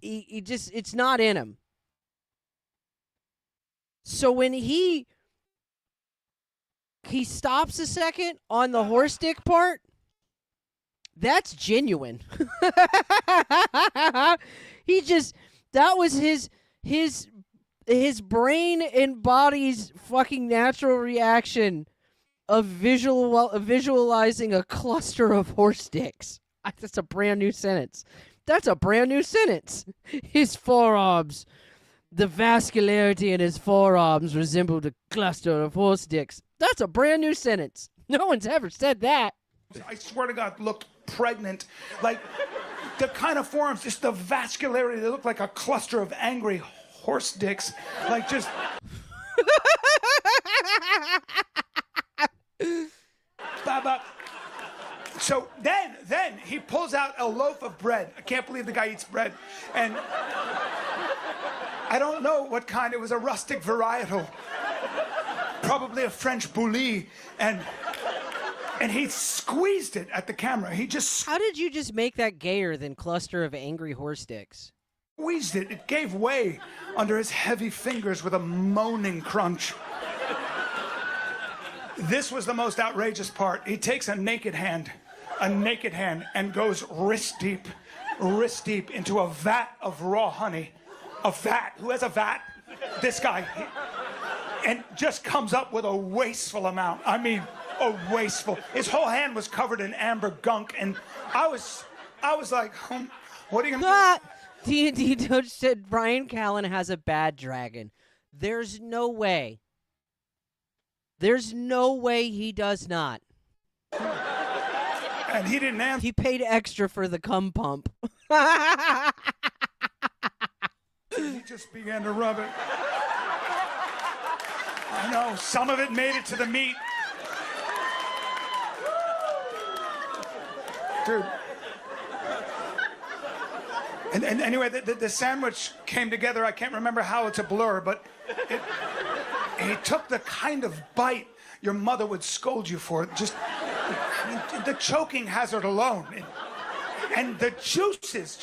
Speaker 11: He just, it's not in him. So when he stops a second on the horse dick part, that's genuine. He just, that was his brain and body's fucking natural reaction of visualizing a cluster of horse dicks. That's a brand new sentence. That's a brand new sentence. His forearms, the vascularity in his forearms resembled a cluster of horse dicks. That's a brand new sentence. No one's ever said that.
Speaker 19: I swear to God, looked pregnant. Like, the kind of forearms, just the vascularity, they look like a cluster of angry horse dicks. Like, just... Ba-ba. So then he pulls out a loaf of bread. I can't believe the guy eats bread. And I don't know what kind. It was a rustic varietal. Probably a French bouillie. And he squeezed it at the camera. He just...
Speaker 11: How did you just make that gayer than cluster of angry horse dicks?
Speaker 19: Squeezed it. It gave way under his heavy fingers with a moaning crunch. This was the most outrageous part. He takes a naked hand, and goes wrist deep into a vat of raw honey. A vat. Who has a vat? This guy. And just comes up with a wasteful amount. I mean, a wasteful. His whole hand was covered in amber gunk, and I was like, what are you gonna do?
Speaker 11: D&D Doge said Brian Callen has a bad dragon. There's no way. There's no way he does not.
Speaker 19: And he didn't answer.
Speaker 11: He paid extra for the cum pump.
Speaker 19: He just began to rub it. I know, some of it made it to the meat. Dude. And anyway, the sandwich came together. I can't remember how, it's a blur, but it took the kind of bite your mother would scold you for. Just the choking hazard alone. And the juices,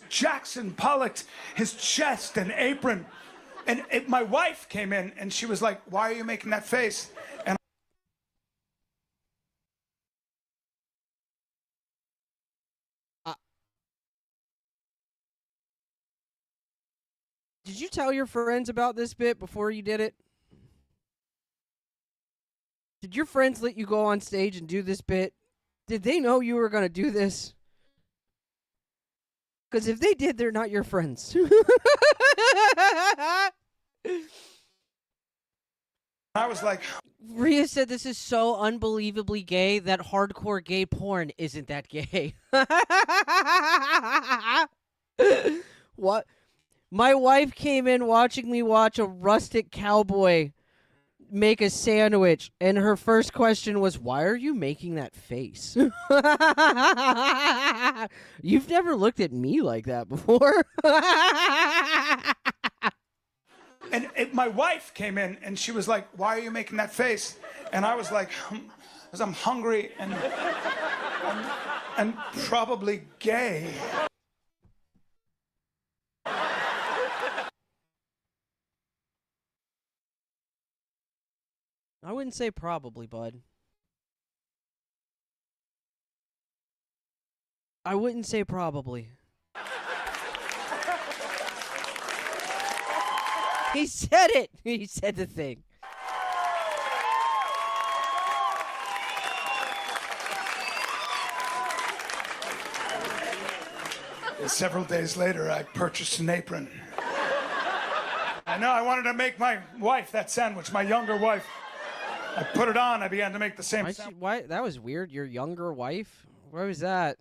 Speaker 19: Jackson Pollocked his chest and apron. And my wife came in and she was like, "Why are you making that face?" And
Speaker 11: Did you tell your friends about this bit before you did it? Did your friends let you go on stage and do this bit? Did they know you were going to do this? Because if they did, they're not your friends.
Speaker 19: I was like...
Speaker 11: Rhea said this is so unbelievably gay that hardcore gay porn isn't that gay. What? My wife came in watching me watch a rustic cowboy make a sandwich, and her first question was, "Why are you making that face?" You've never looked at me like that before.
Speaker 19: And my wife came in and she was like, "Why are you making that face?" And I was like, "Because I'm hungry and probably gay."
Speaker 11: I wouldn't say probably, bud. I wouldn't say probably. He said it. He said the thing.
Speaker 19: Several days later, I purchased an apron. I know, I wanted to make my wife that sandwich, my younger wife. I put it on, I began to make the same sandwich.
Speaker 11: Why? That was weird. Your younger wife? Why was that?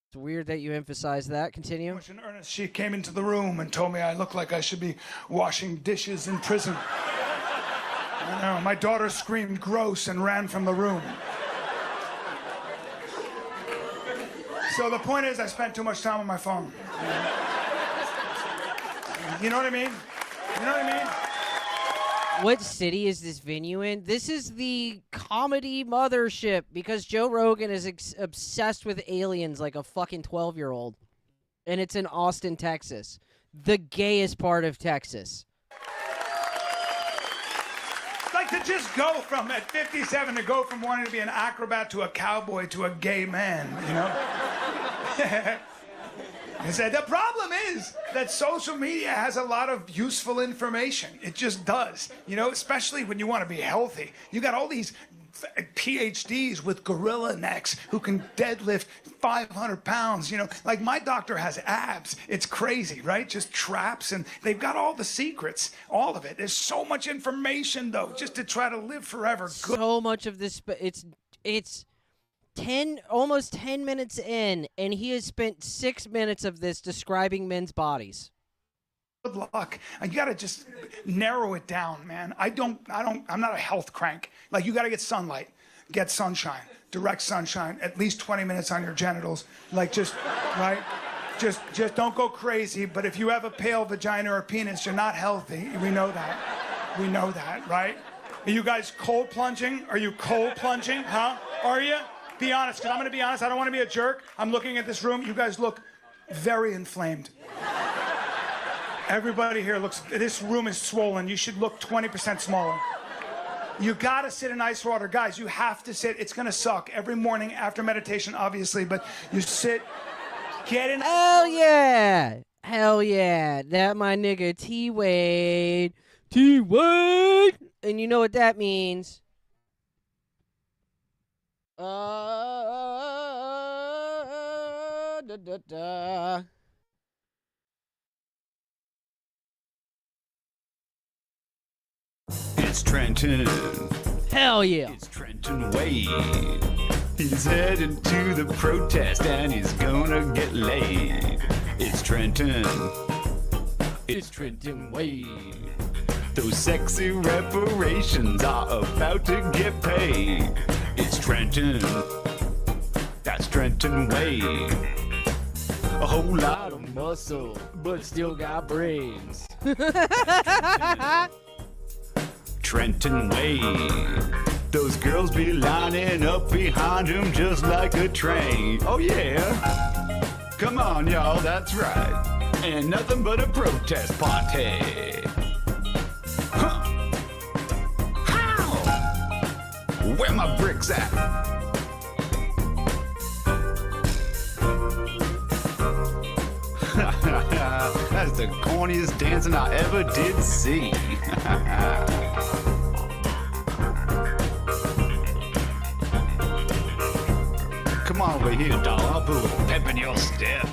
Speaker 11: It's weird that you emphasize that. Continue.
Speaker 19: In earnest, she came into the room and told me I looked like I should be washing dishes in prison. I know, my daughter screamed gross and ran from the room. So the point is, I spent too much time on my phone. You know what I mean? You know what I mean?
Speaker 11: What city is this venue in? This is the comedy mothership because Joe Rogan is obsessed with aliens like a fucking 12-year-old. And it's in Austin, Texas. The gayest part of Texas.
Speaker 19: Like to just go from, at 57, to go from wanting to be an acrobat to a cowboy to a gay man, you know? I said, the problem is that social media has a lot of useful information. It just does, you know, especially when you want to be healthy. You got all these PhDs with gorilla necks who can deadlift 500 pounds, you know, like my doctor has abs. It's crazy, right? Just traps, and they've got all the secrets, all of it. There's so much information, though, just to try to live forever.
Speaker 11: So much of this, but it's almost 10 minutes in, and he has spent 6 minutes of this describing men's bodies.
Speaker 19: Good luck. You gotta just narrow it down, man. I'm not a health crank. Like, you gotta get sunlight, get sunshine, direct sunshine, at least 20 minutes on your genitals. Like, just, right? Just don't go crazy, but if you have a pale vagina or penis, you're not healthy. We know that. We know that, right? Are you guys cold plunging? Are you cold plunging, huh? Are you? Be honest, because I'm going to be honest. I don't want to be a jerk. I'm looking at this room. You guys look very inflamed. Everybody here looks, this room is swollen. You should look 20% smaller. You got to sit in ice water. Guys, you have to sit. It's going to suck every morning after meditation, obviously, but you sit, get in.
Speaker 11: Hell yeah. Hell yeah. That my nigga T-Wade. T-Wade. And you know what that means.
Speaker 9: It's Trenton.
Speaker 11: Hell yeah.
Speaker 9: It's Trenton Wade. He's heading to the protest and he's gonna get laid. It's Trenton. It's Trenton Wade. Those sexy reparations are about to get paid. It's Trenton. That's Trenton Wade. A whole lot of
Speaker 11: muscle, but still got brains.
Speaker 9: Trenton Wade. Those girls be lining up behind him just like a train. Oh yeah. Come on, y'all, that's right. And nothing but a protest party. Huh. How? Where my bricks at? That's the corniest dancing I ever did see. Come on over here, doll. I'll put a pep in your step.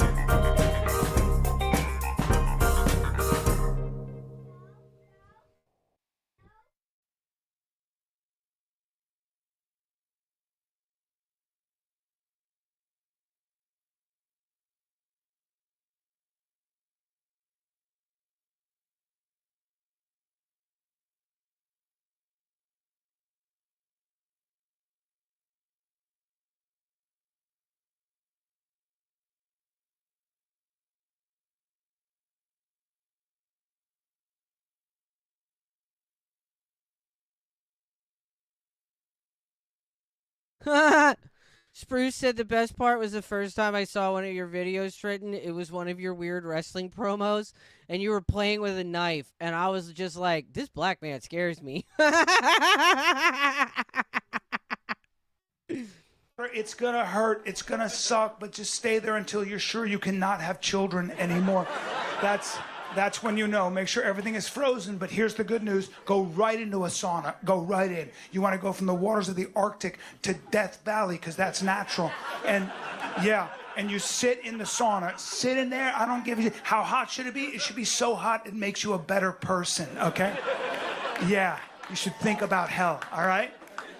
Speaker 11: Spruce said the best part was the first time I saw one of your videos, Trenton. It was one of your weird wrestling promos, and you were playing with a knife, and I was just like, this black man scares me.
Speaker 19: It's gonna hurt, it's gonna suck, but just stay there until you're sure you cannot have children anymore. That's when you know. Make sure everything is frozen, but here's the good news. Go right into a sauna. Go right in. You want to go from the waters of the Arctic to Death Valley, because that's natural. And yeah, and you sit in the sauna. Sit in there. I don't give a shit. How hot should it be? It should be so hot it makes you a better person, okay? Yeah, you should think about hell, all right?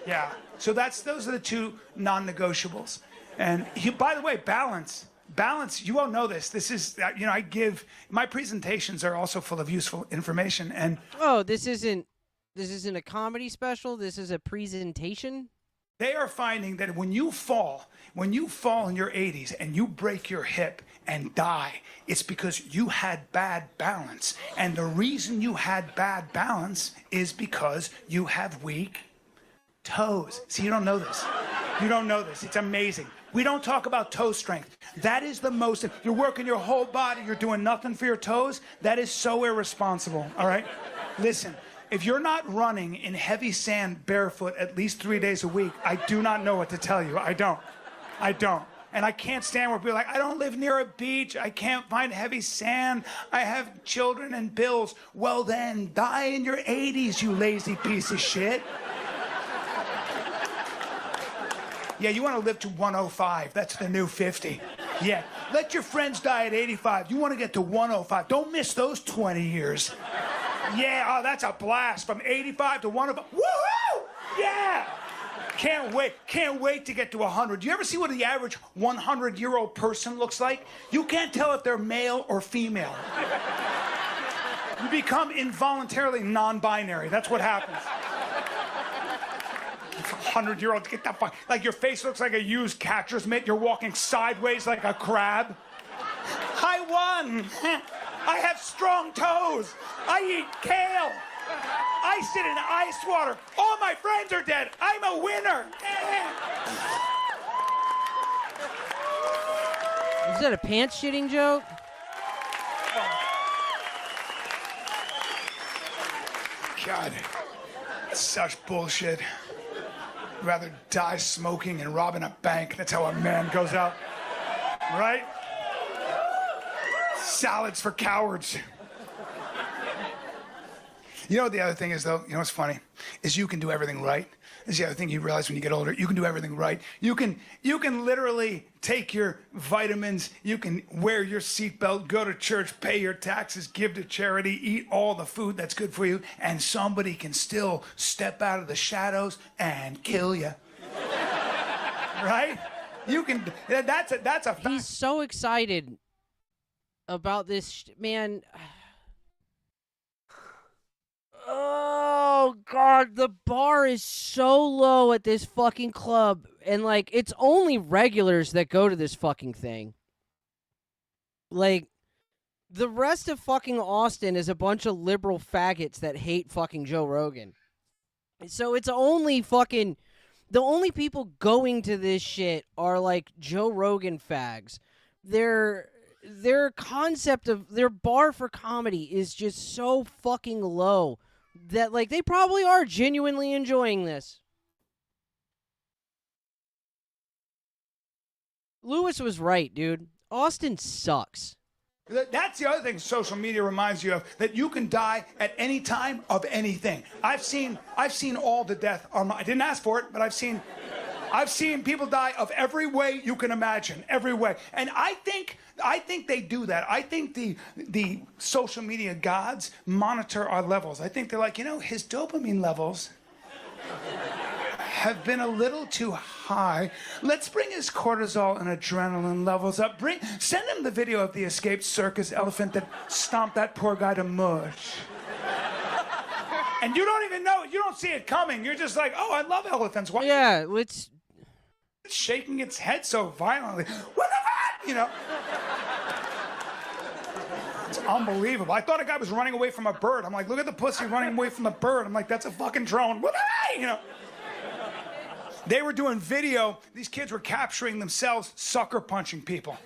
Speaker 19: Yeah. So those are the two non-negotiables. And by the way, balance, you all know this. This is, my presentations are also full of useful information. And
Speaker 11: oh, this isn't a comedy special. This is a presentation.
Speaker 19: They are finding that when you fall in your 80s and you break your hip and die, it's because you had bad balance. And the reason you had bad balance is because you have weak toes. See, you don't know this. You don't know this. It's amazing. We don't talk about toe strength. That is the most. You're working your whole body. You're doing nothing for your toes. That is so irresponsible. All right? Listen, if you're not running in heavy sand barefoot at least 3 days a week, I do not know what to tell you. I don't. And I can't stand where people are like, I don't live near a beach. I can't find heavy sand. I have children and bills. Well then, die in your 80s, you lazy piece of shit. Yeah, you want to live to 105. That's the new 50. Yeah, let your friends die at 85. You want to get to 105. Don't miss those 20 years. Yeah, oh, that's a blast. From 85 to 105. Woohoo! Yeah! Can't wait to get to 100. Do you ever see what the average 100-year-old person looks like? You can't tell if they're male or female. You become involuntarily non-binary. That's what happens. 100-year-olds, get that fuck. Like your face looks like a used catcher's mitt. You're walking sideways like a crab. I won. I have strong toes. I eat kale. I sit in ice water. All my friends are dead. I'm a winner.
Speaker 11: Is that a pants shitting joke?
Speaker 19: God, such bullshit. Rather die smoking and robbing a bank. That's how a man goes out. Right? Salads for cowards. You know what the other thing is, though? You know what's funny? Is you can do everything right. This is the other thing you realize when you get older. You can do everything right. You can literally take your vitamins. You can wear your seatbelt, go to church, pay your taxes, give to charity, eat all the food that's good for you, and somebody can still step out of the shadows and kill you. Right? You can. That's a fact.
Speaker 11: He's so excited about this, man. Oh God, the bar is so low at this fucking club, and like it's only regulars that go to this fucking thing. Like, the rest of fucking Austin is a bunch of liberal faggots that hate fucking Joe Rogan. So it's only fucking... The only people going to this shit are, like, Joe Rogan fags. Their concept of... Their bar for comedy is just so fucking low that, like, they probably are genuinely enjoying this. Lewis was right, dude. Austin sucks.
Speaker 19: That's the other thing social media reminds you of, that you can die at any time of anything. I've seen all the death on I didn't ask for it, but I've seen people die of every way you can imagine, every way. And I think they do that. I think the social media gods monitor our levels. I think they're like, his dopamine levels have been a little too high. Let's bring his cortisol and adrenaline levels up. Send him the video of the escaped circus elephant that stomped that poor guy to mush. And you don't even know, you don't see it coming. You're just like, oh, I love elephants. Why?
Speaker 11: Yeah, it's
Speaker 19: shaking its head so violently. What the fuck? It's unbelievable. I thought a guy was running away from a bird. I'm like, look at the pussy running away from the bird. I'm like, that's a fucking drone. What the heck? They were doing video. These kids were capturing themselves sucker punching people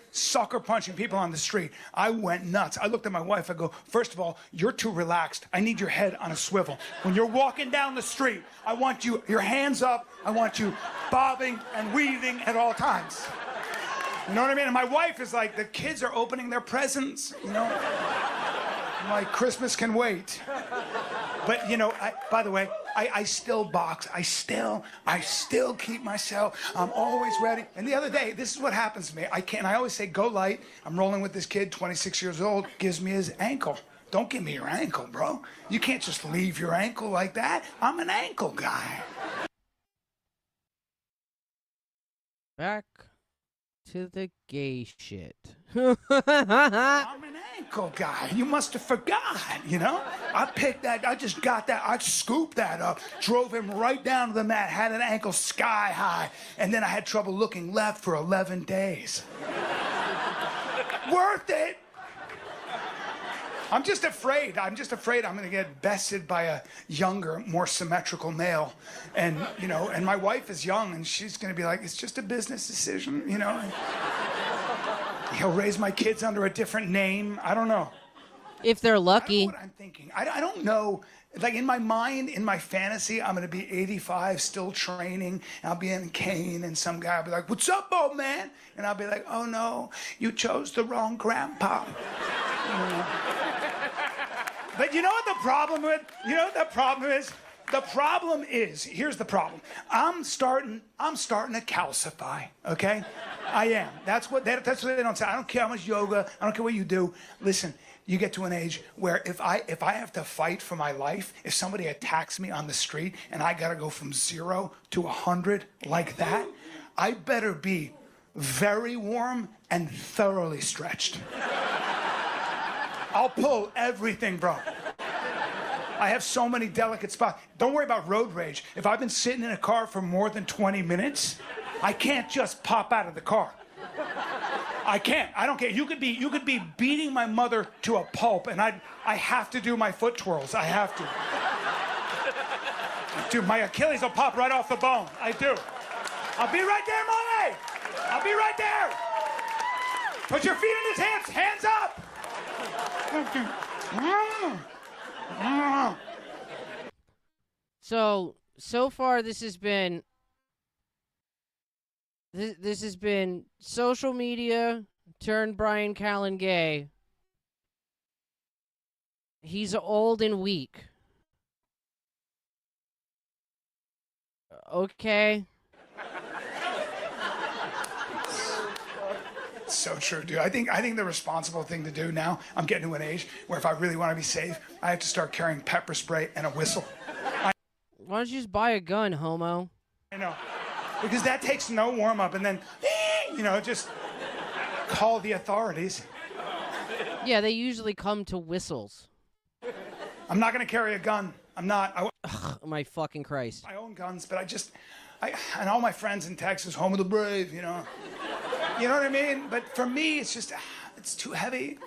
Speaker 19: on the street. I went nuts. I looked at my wife. I go, first of all, you're too relaxed. I need your head on a swivel. When you're walking down the street, I want your hands up. I want you bobbing and weaving at all times. You know what I mean? And my wife is like, the kids are opening their presents, I'm like, Christmas can wait. But, by the way, I still box. I still keep myself. I'm always ready. And the other day, this is what happens to me. I always say, go light. I'm rolling with this kid, 26 years old, gives me his ankle. Don't give me your ankle, bro. You can't just leave your ankle like that. I'm an ankle guy.
Speaker 11: Back to the gay shit.
Speaker 19: I'm an ankle guy. You must have forgot, I picked that. I just got that. I scooped that up, drove him right down to the mat, had an ankle sky high, and then I had trouble looking left for 11 days. Worth it. I'm just afraid I'm going to get bested by a younger, more symmetrical male. And, and my wife is young, and she's going to be like, it's just a business decision, He'll raise my kids under a different name. I don't know.
Speaker 11: If they're lucky.
Speaker 19: I don't know what I'm thinking. I don't know. Like, in my mind, in my fantasy, I'm going to be 85, still training, and I'll be in cane, and some guy will be like, what's up, old man? And I'll be like, oh, no, you chose the wrong grandpa. But you know what the problem is? The problem is, here's the problem. I'm starting to calcify, okay? I am. That's what they don't say. I don't care how much yoga, I don't care what you do. Listen, you get to an age where if I have to fight for my life, if somebody attacks me on the street and I gotta go from 0 to 100 like that, I better be very warm and thoroughly stretched. I'll pull everything, bro. I have so many delicate spots. Don't worry about road rage. If I've been sitting in a car for more than 20 minutes, I can't just pop out of the car. I can't. I don't care. You could be beating my mother to a pulp, and I have to do my foot twirls. I have to. Dude, my Achilles will pop right off the bone. I do. I'll be right there, Molly. I'll be right there. Put your feet in his hands. Hands up.
Speaker 11: So far this has been social media turned Bryan Callen gay. He's old and weak. Okay.
Speaker 19: So true, dude. I think the responsible thing to do now, I'm getting to an age where if I really want to be safe, I have to start carrying pepper spray and a whistle.
Speaker 11: Why don't you just buy a gun, homo?
Speaker 19: I know. Because that takes no warm-up, and then, just call the authorities.
Speaker 11: Yeah, they usually come to whistles.
Speaker 19: I'm not going to carry a gun. I'm not.
Speaker 11: Ugh, my fucking Christ.
Speaker 19: My own guns, but and all my friends in Texas, home of the brave, you know. You know what I mean? But for me, it's just, it's too heavy.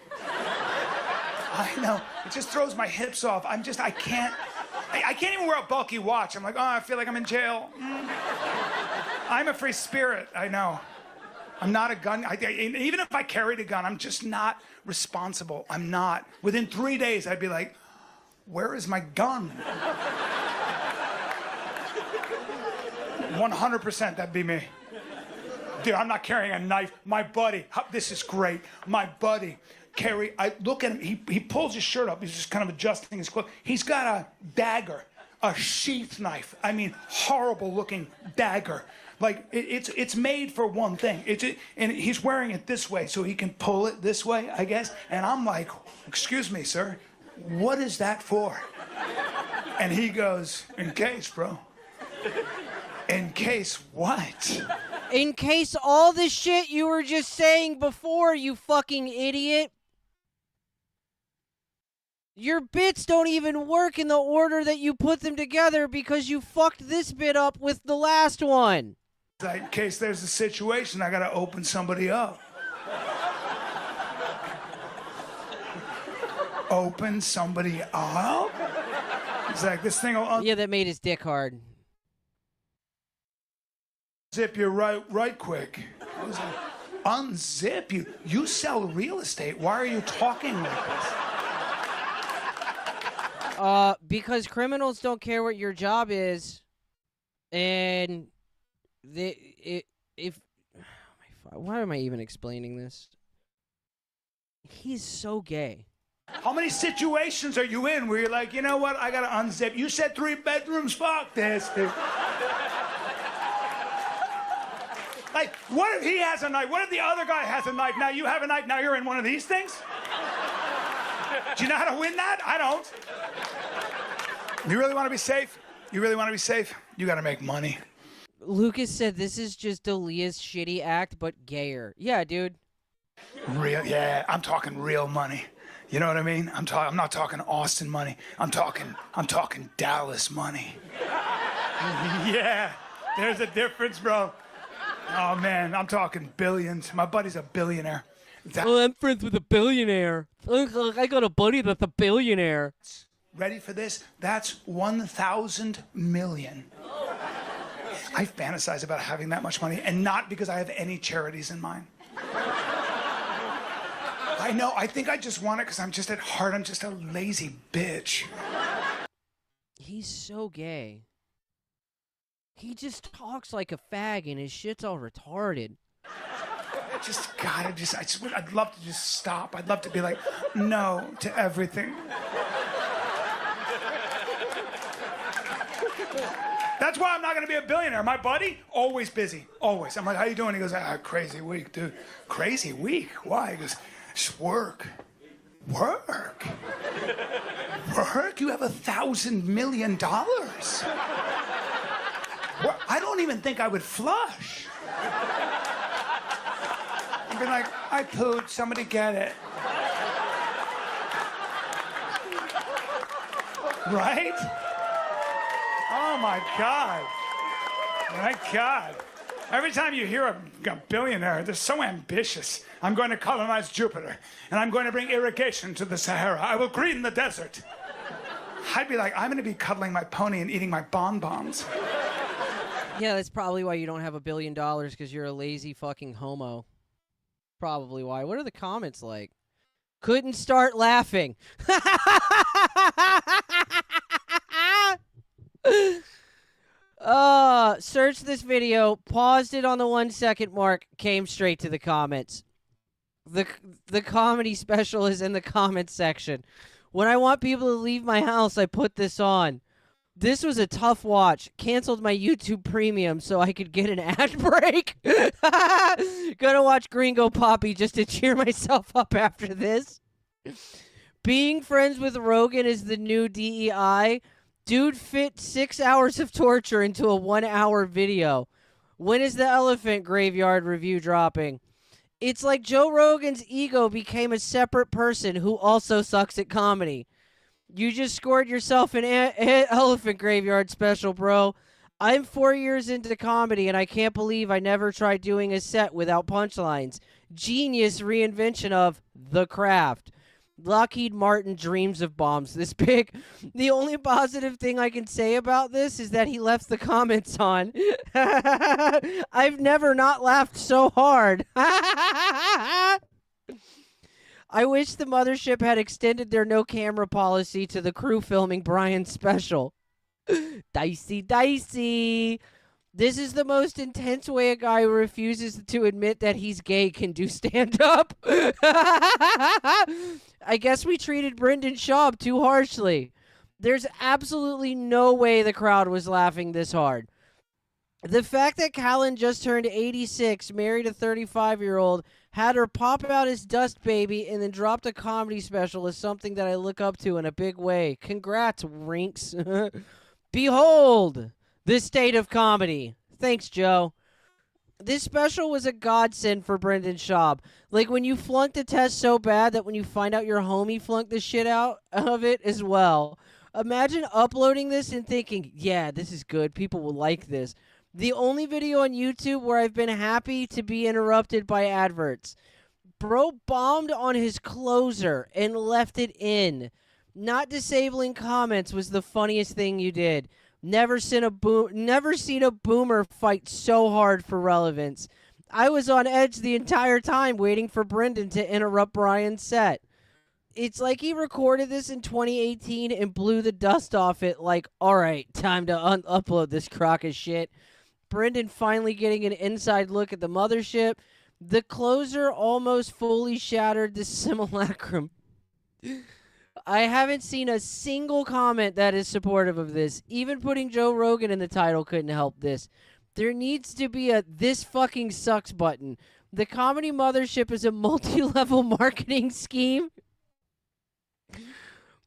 Speaker 19: I know. It just throws my hips off. I can't even wear a bulky watch. I'm like, oh, I feel like I'm in jail. I'm a free spirit, I know. I'm not a gun. Even if I carried a gun, I'm just not responsible. I'm not. Within 3 days, I'd be like, where is my gun? 100% that'd be me. Dude, I'm not carrying a knife. My buddy, this is great. My buddy, I look at him, he pulls his shirt up. He's just kind of adjusting his clothes. He's got a dagger, a sheath knife. I mean, horrible looking dagger. Like, it's made for one thing. And he's wearing it this way so he can pull it this way, I guess. And I'm like, excuse me, sir, what is that for? And he goes, in case, bro. In case what?
Speaker 11: In case all the shit you were just saying before, you fucking idiot. Your bits don't even work in the order that you put them together because you fucked this bit up with the last one.
Speaker 19: Like, in case there's a situation, I gotta open somebody up. Open somebody up? It's like, this thing will
Speaker 11: yeah, that made his dick hard.
Speaker 19: Unzip you right quick. Unzip you? You sell real estate. Why are you talking like this?
Speaker 11: Because criminals don't care what your job is, and why am I even explaining this? He's so gay.
Speaker 19: How many situations are you in where you're like, you know what, I gotta unzip? You said 3 bedrooms, fuck this, dude. Like, what if he has a knife? What if the other guy has a knife? Now you have a knife, now you're in one of these things? Do you know how to win that? I don't. You really want to be safe? You really want to be safe? You gotta make money.
Speaker 11: Lucas said this is just Aaliyah's shitty act, but gayer. Yeah, dude.
Speaker 19: Real, yeah, I'm talking real money. You know what I mean? I'm not talking Austin money. I'm talking Dallas money. Yeah, there's a difference, bro. Oh man, I'm talking billions. My buddy's a billionaire.
Speaker 11: I'm friends with a billionaire. I got a buddy that's a billionaire.
Speaker 19: Ready for this? That's 1,000 million. I fantasize about having that much money, and not because I have any charities in mind. I know, I think I just want it because I'm just at heart, I'm just a lazy bitch.
Speaker 11: He's so gay. He just talks like a fag and his shit's all retarded.
Speaker 19: I'd love to just stop. I'd love to be like, no to everything. That's why I'm not going to be a billionaire. My buddy, always busy, always. I'm like, how you doing? He goes, crazy week, dude. Crazy week? Why? He goes, just work. Work? Work? You have $1,000 million. I don't even think I would flush. I'd be like, I pooed, somebody get it. Right? Oh my God. My God. Every time you hear a billionaire, they're so ambitious. I'm going to colonize Jupiter, and I'm going to bring irrigation to the Sahara. I will green the desert. I'd be like, I'm going to be cuddling my pony and eating my bonbons.
Speaker 11: Yeah, that's probably why you don't have $1 billion, because you're a lazy fucking homo. Probably why. What are the comments like? Couldn't start laughing. Searched this video, paused it on the 1 second mark, came straight to the comments. The comedy special is in the comments section. When I want people to leave my house, I put this on. This was a tough watch. Canceled my YouTube premium so I could get an ad break. Gonna watch Gringo Poppy just to cheer myself up after this. Being friends with Rogan is the new DEI. Dude fit 6 hours of torture into a 1 hour video. When is the Elephant Graveyard review dropping? It's like Joe Rogan's ego became a separate person who also sucks at comedy. You just scored yourself an elephant graveyard special, bro. I'm 4 years into comedy, and I can't believe I never tried doing a set without punchlines. Genius reinvention of the craft. Lockheed Martin dreams of bombs this big. The only positive thing I can say about this is that he left the comments on. I've never not laughed so hard. I wish the mothership had extended their no camera policy to the crew filming Brian's special. Dicey. This is the most intense way a guy who refuses to admit that he's gay can do stand-up. I guess we treated Brendan Schaub too harshly. There's absolutely no way the crowd was laughing this hard. The fact that Callan just turned 86, married a 35-year-old, had her pop out his dust baby, and then dropped a comedy special is something that I look up to in a big way. Congrats, Rinks. Behold the state of comedy. Thanks, Joe. This special was a godsend for Brendan Schaub. Like when you flunked a test so bad that when you find out your homie flunked the shit out of it as well. Imagine uploading this and thinking, yeah, this is good. People will like this. The only video on YouTube where I've been happy to be interrupted by adverts. Bro bombed on his closer and left it in. Not disabling comments was the funniest thing you did. Never seen a boomer fight so hard for relevance. I was on edge the entire time waiting for Brendan to interrupt Brian's set. It's like he recorded this in 2018 and blew the dust off it like, all right, time to upload this crock of shit. Brendan finally getting an inside look at the mothership. The closer almost fully shattered the simulacrum. I haven't seen a single comment that is supportive of this. Even putting Joe Rogan in the title couldn't help this. There needs to be a "this fucking sucks" button. The comedy mothership is a multi-level marketing scheme.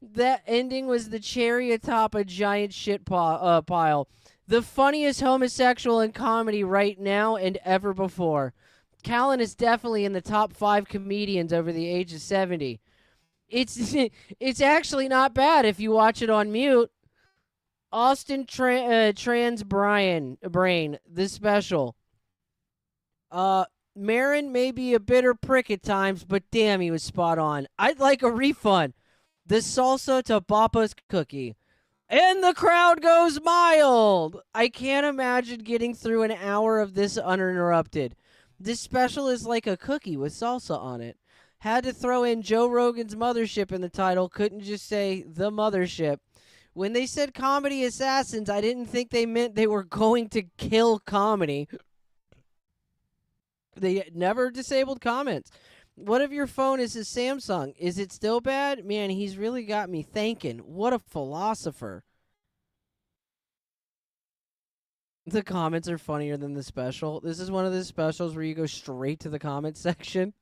Speaker 11: That ending was the cherry atop a giant shit pile. The funniest homosexual in comedy right now and ever before. Callan is definitely in the top 5 comedians over the age of 70. It's actually not bad if you watch it on mute. Austin Trans Brain, the special. Marin may be a bitter prick at times, but damn, he was spot on. I'd like a refund. The salsa to Papa's cookie. And the crowd goes mild. I can't imagine getting through an hour of this uninterrupted. This special is like a cookie with salsa on it. Had to throw in Joe Rogan's Mothership in the title. Couldn't just say The Mothership. When they said comedy assassins, I didn't think they meant they were going to kill comedy. They never disabled comments. What if your phone is a Samsung? Is it still bad? Man, he's really got me thinking. What a philosopher. The comments are funnier than the special. This is one of the specials where you go straight to the comment section.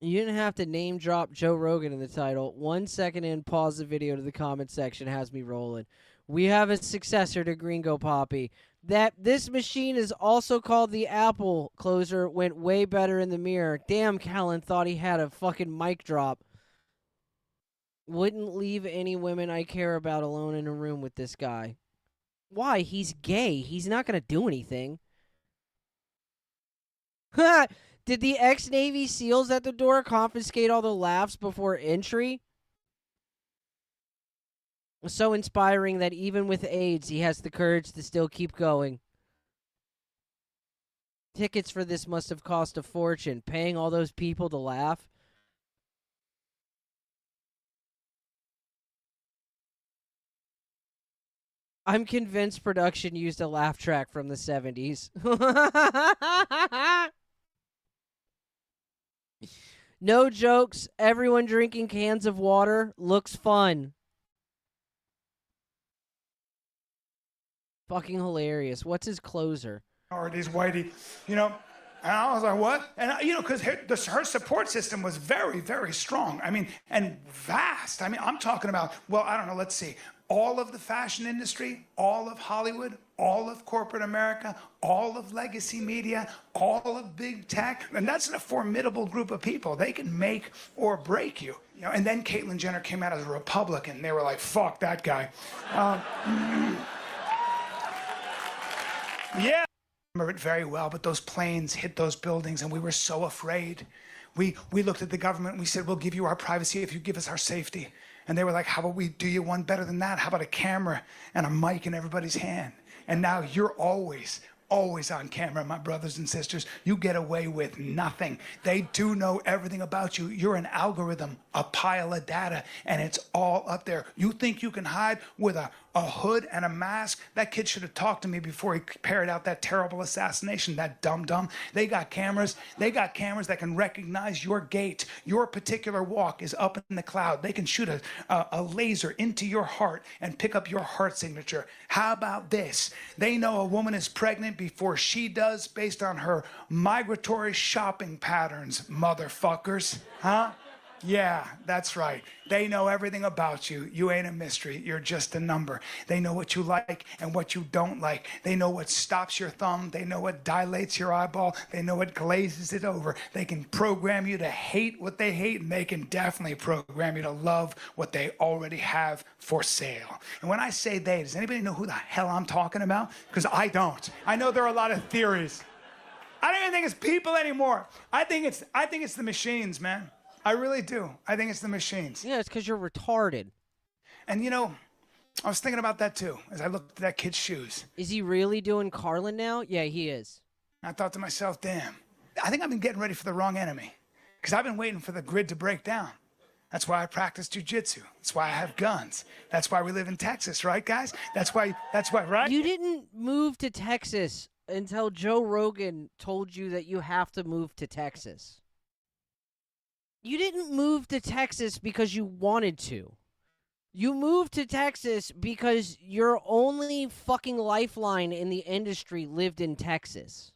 Speaker 11: You didn't have to name drop Joe Rogan in the title. 1 second in, pause the video to the comment section has me rolling. We have a successor to Gringo Poppy. That this machine is also called the Apple closer went way better in the mirror. Damn, Callan thought he had a fucking mic drop. Wouldn't leave any women I care about alone in a room with this guy. Why? He's gay. He's not going to do anything. Did the ex-Navy SEALs at the door confiscate all the laughs before entry? So inspiring that even with AIDS, he has the courage to still keep going. Tickets for this must have cost a fortune. Paying all those people to laugh. I'm convinced production used a laugh track from the 70s. No jokes. Everyone drinking cans of water. Looks fun. Fucking hilarious. What's his closer?
Speaker 19: These Whitey, and I was like, what? And, because her support system was very, very strong. I mean, and vast. I mean, I'm talking about, well, I don't know, let's see. all of the fashion industry, all of Hollywood, all of corporate America, all of legacy media, all of big tech. And that's a formidable group of people. They can make or break you. You know, and then Caitlyn Jenner came out as a Republican. They were like, fuck that guy. Yeah. I remember it very well, but those planes hit those buildings and we were so afraid. We looked at the government and we said, we'll give you our privacy if you give us our safety. And they were like, how about we do you one better than that? How about a camera and a mic in everybody's hand? And now you're always on camera, my brothers and sisters. You get away with nothing. They do know everything about you. You're an algorithm, a pile of data, and it's all up there. You think you can hide with a hood and a mask? That kid should have talked to me before he carried out that terrible assassination, that dum-dum. They got cameras. They got cameras that can recognize your gait. Your particular walk is up in the cloud. They can shoot a laser into your heart and pick up your heart signature. How about this? They know a woman is pregnant before she does based on her migratory shopping patterns, motherfuckers. Huh? Yeah, that's right. They know everything about you. You ain't a mystery. You're just a number. They know what you like and what you don't like. They know what stops your thumb. They know what dilates your eyeball. They know what glazes it over. They can program you to hate what they hate, and they can definitely program you to love what they already have for sale. And when I say they, does anybody know who the hell I'm talking about? Because I don't. I know there are a lot of theories. I don't even think it's people anymore. I think it's the machines, man. I really do. I think it's the machines.
Speaker 11: Yeah, it's because you're retarded.
Speaker 19: And you know, I was thinking about that too, as I looked at that kid's shoes.
Speaker 11: Is he really doing Carlin now? Yeah, he is.
Speaker 19: I thought to myself, damn, I think I've been getting ready for the wrong enemy. Because I've been waiting for the grid to break down. That's why I practice jujitsu. That's why I have guns. That's why we live in Texas, right, guys? That's why, right?
Speaker 11: You didn't move to Texas until Joe Rogan told you that you have to move to Texas. You didn't move to Texas because you wanted to. You moved to Texas because your only fucking lifeline in the industry lived in Texas.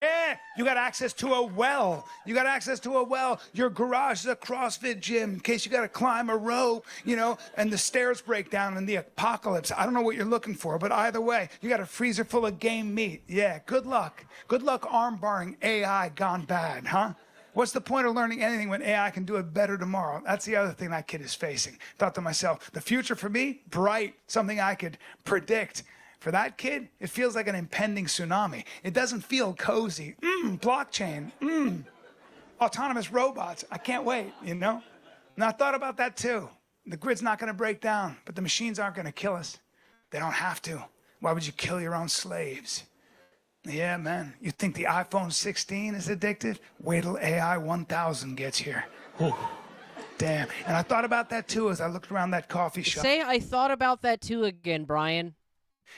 Speaker 19: Yeah, you got access to a well. You got access to a well. Your garage is a CrossFit gym in case you got to climb a rope, you know, and the stairs break down in the apocalypse. I don't know what you're looking for, but either way, you got a freezer full of game meat. Yeah, good luck. Good luck arm-barring AI gone bad, huh? What's the point of learning anything when AI can do it better tomorrow? That's the other thing that kid is facing. Thought to myself, the future for me, bright, something I could predict. For that kid, it feels like an impending tsunami. It doesn't feel cozy. Blockchain. Autonomous robots. I can't wait, you know? And I thought about that too. The grid's not going to break down, but the machines aren't going to kill us. They don't have to. Why would you kill your own slaves? Yeah, man. You think the iPhone 16 is addictive? Wait till AI 1000 gets here. Whew. Damn. And I thought about that too as I looked around that coffee shop.
Speaker 11: Say I thought about that too again, Brian.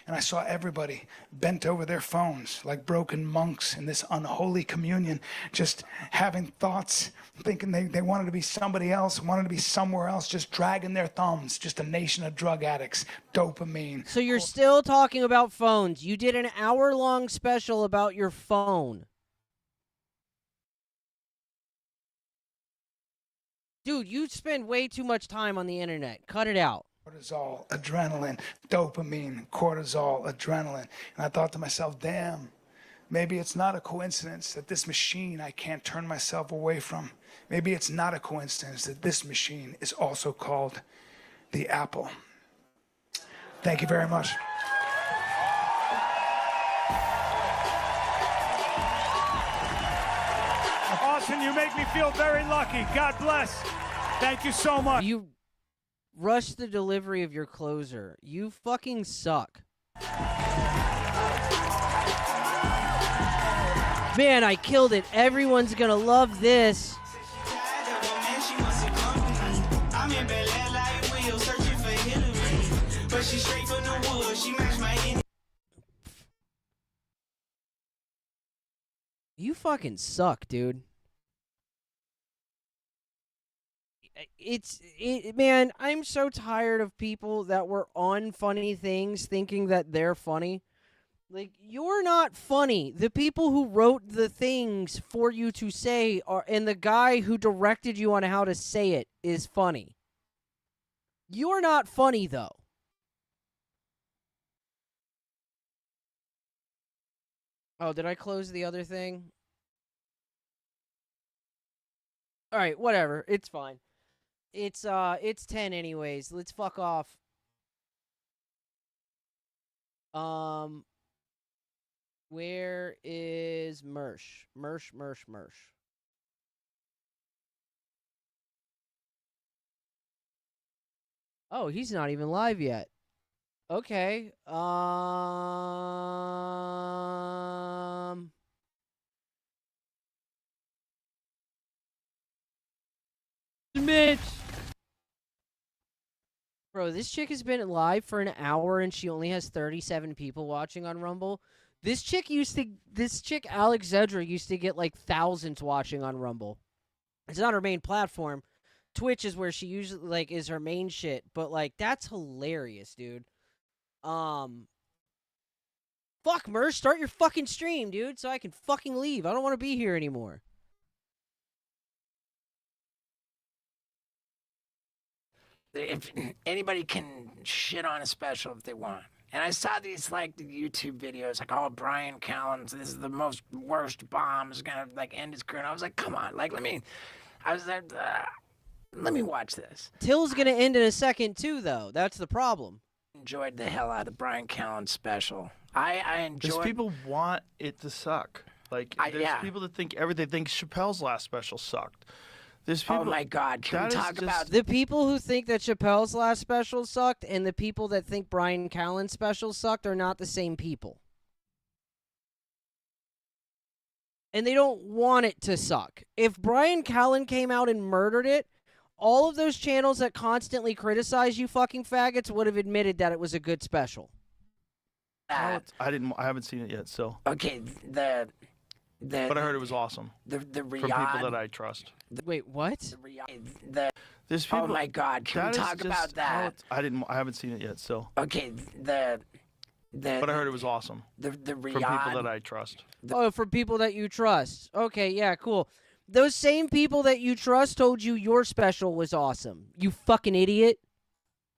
Speaker 19: And I saw everybody bent over their phones like broken monks in this unholy communion, just having thoughts, thinking they wanted to be somebody else, wanted to be somewhere else, just dragging their thumbs, just a nation of drug addicts, dopamine.
Speaker 11: So you're still talking about phones. You did an hour-long special about your phone. Dude, you spend way too much time on the internet. Cut it out.
Speaker 19: Cortisol, adrenaline, dopamine, cortisol, adrenaline. And I thought to myself, damn, maybe it's not a coincidence that this machine I can't turn myself away from. Maybe it's not a coincidence that this machine is also called the Apple. Thank you very much. Austin, you make me feel very lucky. God bless. Thank you so much.
Speaker 11: You rush the delivery of your closer. You fucking suck. Man, I killed it. Everyone's gonna love this. You fucking suck, dude. Man, I'm so tired of people that were on funny things thinking that they're funny. Like, you're not funny. The people who wrote the things for you to say are, and the guy who directed you on how to say it is funny. You're not funny, though. Oh, did I close the other thing? All right, whatever. It's fine. It's 10 anyways. Let's fuck off. Where is Mersh? Mersh. Oh, he's not even live yet. Okay. Mitch. Bro, this chick has been live for an hour and she only has 37 people watching on Rumble. This chick Alex Zedra used to get like thousands watching on Rumble. It's not her main platform. Twitch is where she usually like is her main shit, but like that's hilarious, dude. Fuck, Mersh, start your fucking stream, dude, so I can fucking leave. I don't want to be here anymore.
Speaker 16: If anybody can shit on a special if they want. And I saw these like the YouTube videos like, oh, Brian Callen, this is the worst bomb, is gonna like end his career. And I was like, come on, like let me watch this.
Speaker 11: Till's gonna end in a second too, though. That's the problem.
Speaker 16: Enjoyed the hell out of the Brian Callen special. I enjoyed.
Speaker 17: Because people want it to suck. Like there's people that think everything. Think Chappelle's last special sucked. There's people.
Speaker 16: Oh my God! Can we talk about
Speaker 11: the people who think that Chappelle's last special sucked and the people that think Brian Callen's special sucked are not the same people. And they don't want it to suck. If Brian Callen came out and murdered it, all of those channels that constantly criticize you fucking faggots would have admitted that it was a good special.
Speaker 17: I haven't seen it yet. So
Speaker 16: okay,
Speaker 17: but I heard it was awesome.
Speaker 16: The
Speaker 17: from
Speaker 16: Riyadh,
Speaker 17: people that I trust.
Speaker 11: Wait, what?
Speaker 17: There's people.
Speaker 16: Oh my God! Can we talk about that?
Speaker 17: I haven't seen it yet. So
Speaker 16: okay,
Speaker 17: but I heard it was awesome.
Speaker 16: The
Speaker 17: Riyadh, from people that I trust.
Speaker 11: For people that you trust. Okay, yeah, cool. Those same people that you trust told you your special was awesome. You fucking idiot.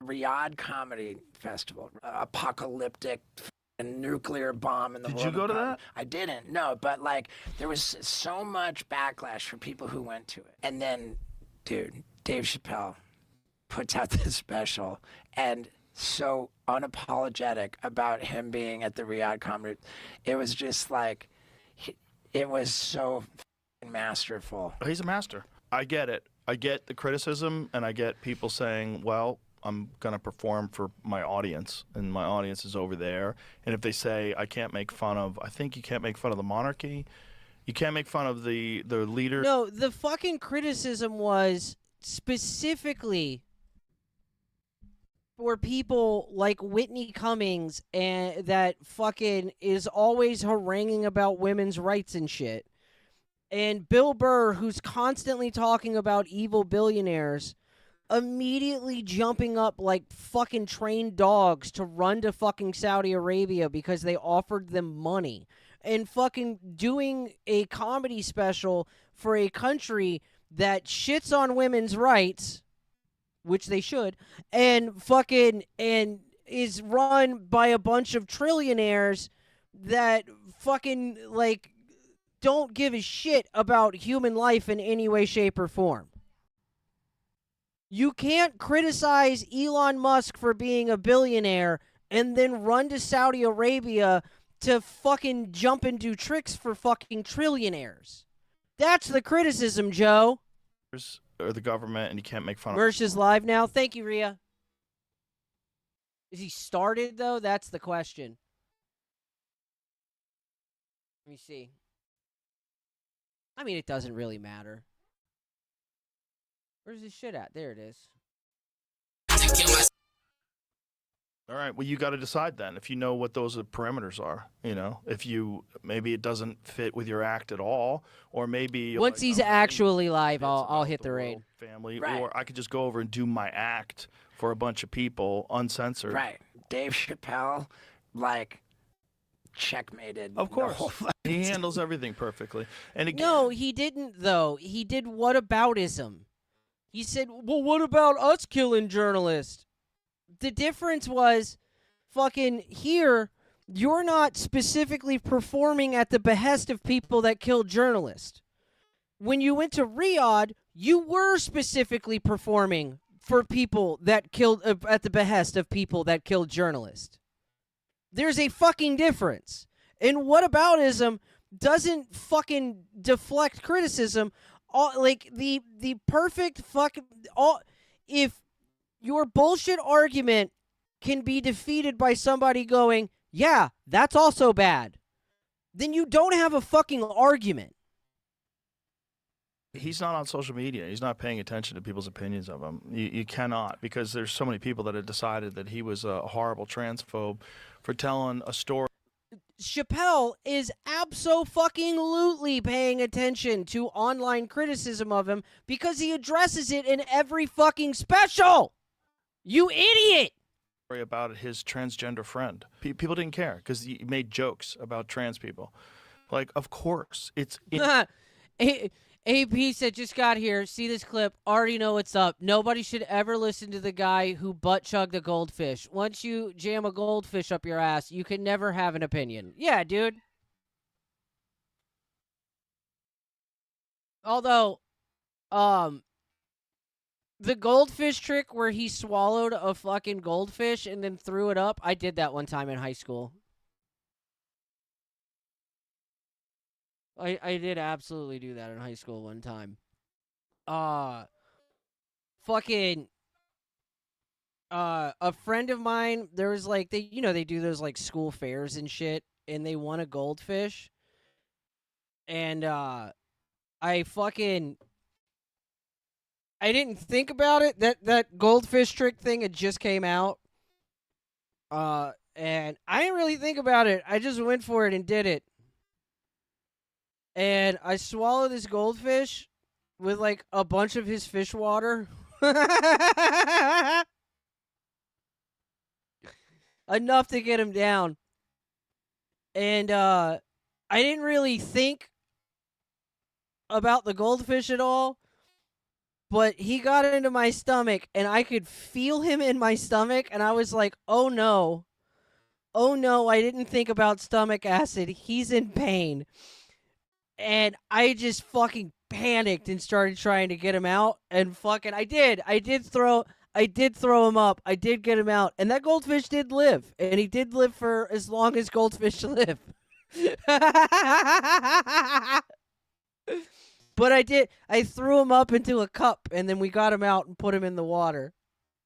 Speaker 16: Riyadh Comedy Festival, apocalyptic and nuclear bomb in the world.
Speaker 17: Did you go to that?
Speaker 16: I didn't. No, but like there was so much backlash for people who went to it. And then, dude, Dave Chappelle puts out this special and so unapologetic about him being at the Riyadh Comedy. It was just like, it was so masterful.
Speaker 17: He's a master. I get it. I get the criticism, and I get people saying, well, I'm going to perform for my audience, and my audience is over there. And if they say I can't make fun of, I think you can't make fun of the monarchy. You can't make fun of the leader.
Speaker 11: No, the fucking criticism was specifically for people like Whitney Cummings and that fucking is always haranguing about women's rights and shit. And Bill Burr, who's constantly talking about evil billionaires, immediately jumping up like fucking trained dogs to run to fucking Saudi Arabia because they offered them money. And fucking doing a comedy special for a country that shits on women's rights, which they should, and is run by a bunch of trillionaires that fucking like don't give a shit about human life in any way, shape, or form. You can't criticize Elon Musk for being a billionaire and then run to Saudi Arabia to fucking jump and do tricks for fucking trillionaires. That's the criticism, Joe.
Speaker 17: Or the government, and you can't make fun of.
Speaker 11: Mersh is live now. Thank you, Rhea. Is he started, though? That's the question. Let me see. I mean, it doesn't really matter. Where's this shit at? There it is.
Speaker 17: All right. Well, you got to decide then if you know what those parameters are. You know, if maybe it doesn't fit with your act at all, or maybe
Speaker 11: once he's actually live, I'll hit the raid.
Speaker 17: Family, right. Or I could just go over and do my act for a bunch of people, uncensored.
Speaker 16: Right. Dave Chappelle, like, checkmated.
Speaker 17: Of course. He handles everything perfectly. And again,
Speaker 11: no, he didn't, though. He did whataboutism. He said, well, what about us killing journalists? The difference was fucking here, you're not specifically performing at the behest of people that killed journalists. When you went to Riyadh, you were specifically performing for people that killed at the behest of people that killed journalists. There's a fucking difference. And whataboutism doesn't fucking deflect criticism. Like the perfect fucking if your bullshit argument can be defeated by somebody going, yeah, that's also bad, then you don't have a fucking argument.
Speaker 17: He's not on social media. He's not paying attention to people's opinions of him. You cannot, because there's so many people that have decided that he was a horrible transphobe for telling a story.
Speaker 11: Chappelle is abso-fucking-lutely paying attention to online criticism of him because he addresses it in every fucking special. You idiot!
Speaker 17: About his transgender friend. People didn't care because he made jokes about trans people. Like, of course.
Speaker 11: AP said, just got here, see this clip, already know what's up. Nobody should ever listen to the guy who butt-chugged a goldfish. Once you jam a goldfish up your ass, you can never have an opinion. Yeah, dude. Although, the goldfish trick where he swallowed a fucking goldfish and then threw it up, I did that one time in high school. I did absolutely do that in high school one time. Fucking a friend of mine, there was like they do those like school fairs and shit, and they won a goldfish. And I didn't think about it. That goldfish trick thing had just came out. And I didn't really think about it. I just went for it and did it. And I swallowed this goldfish with, like, a bunch of his fish water. Enough to get him down. And, I didn't really think about the goldfish at all. But he got into my stomach, and I could feel him in my stomach, and I was like, oh no. Oh no, I didn't think about stomach acid. He's in pain. And I just fucking panicked and started trying to get him out. And fucking, I did throw him up. I did get him out. And that goldfish did live. And he did live for as long as goldfish live. But I threw him up into a cup. And then we got him out and put him in the water.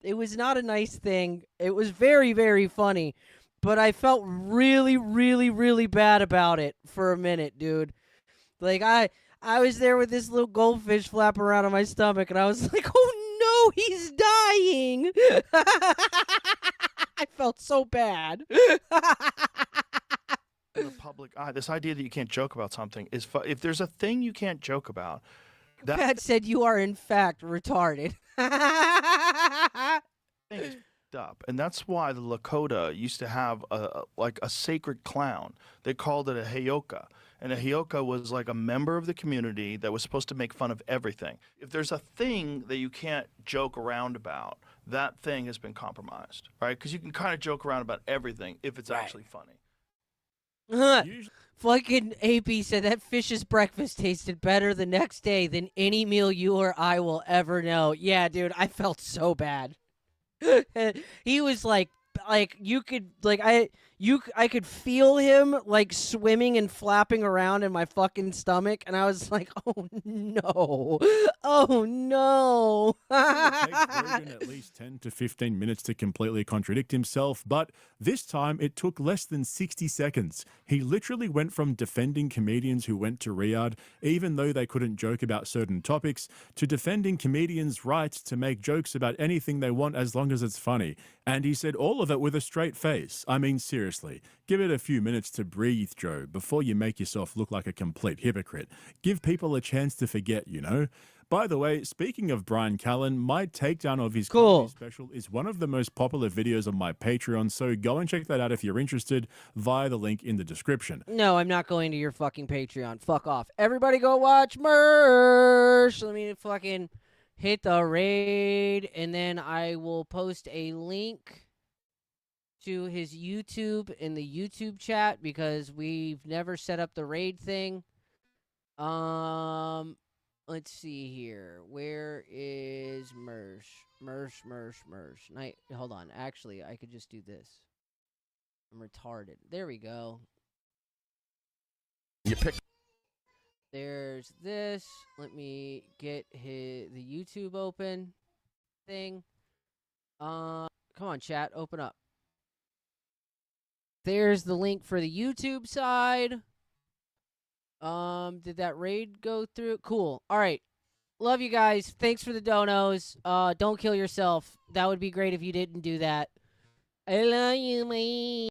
Speaker 11: It was not a nice thing. It was very, very funny. But I felt really, really, really bad about it for a minute, dude. Like, I was there with this little goldfish flapping around on my stomach, and I was like, oh no, he's dying! I felt so bad.
Speaker 17: In the public eye, this idea that you can't joke about something is if there's a thing you can't joke about.
Speaker 11: Pat said you are, in fact, retarded.
Speaker 17: Thing is up, and that's why the Lakota used to have a sacred clown. They called it a heyoka. And a heyoka was like a member of the community that was supposed to make fun of everything. If there's a thing that you can't joke around about, that thing has been compromised, right? Because you can kind of joke around about everything if it's actually funny.
Speaker 11: Fucking AP said that fish's breakfast tasted better the next day than any meal you or I will ever know. Yeah, dude, I felt so bad. He was like you could I could feel him like swimming and flapping around in my fucking stomach, and I was like, oh no, oh no.
Speaker 18: It takes Rogan at least 10 to 15 minutes to completely contradict himself, but this time it took less than 60 seconds. He literally went from defending comedians who went to Riyadh, even though they couldn't joke about certain topics, to defending comedians' rights to make jokes about anything they want as long as it's funny. And he said all of it with a straight face. I mean, seriously, give it a few minutes to breathe, Joe, before you make yourself look like a complete hypocrite. Give people a chance to forget, you know? By the way, speaking of Bryan Callen, my takedown of his comedy special is one of the most popular videos on my Patreon, so go and check that out if you're interested via the link in the description.
Speaker 11: No, I'm not going to your fucking Patreon. Fuck off. Everybody go watch Mersh. Let me fucking... hit the raid, and then I will post a link to his YouTube in the YouTube chat because we've never set up the raid thing. Let's see here. Where is Mersh? Hold on. Actually, I could just do this. I'm retarded. There we go.
Speaker 17: You pick.
Speaker 11: There's this. Let me get the YouTube open thing. Come on, chat. Open up. There's the link for the YouTube side. Did that raid go through? Cool. All right. Love you guys. Thanks for the donos. Don't kill yourself. That would be great if you didn't do that. I love you, man.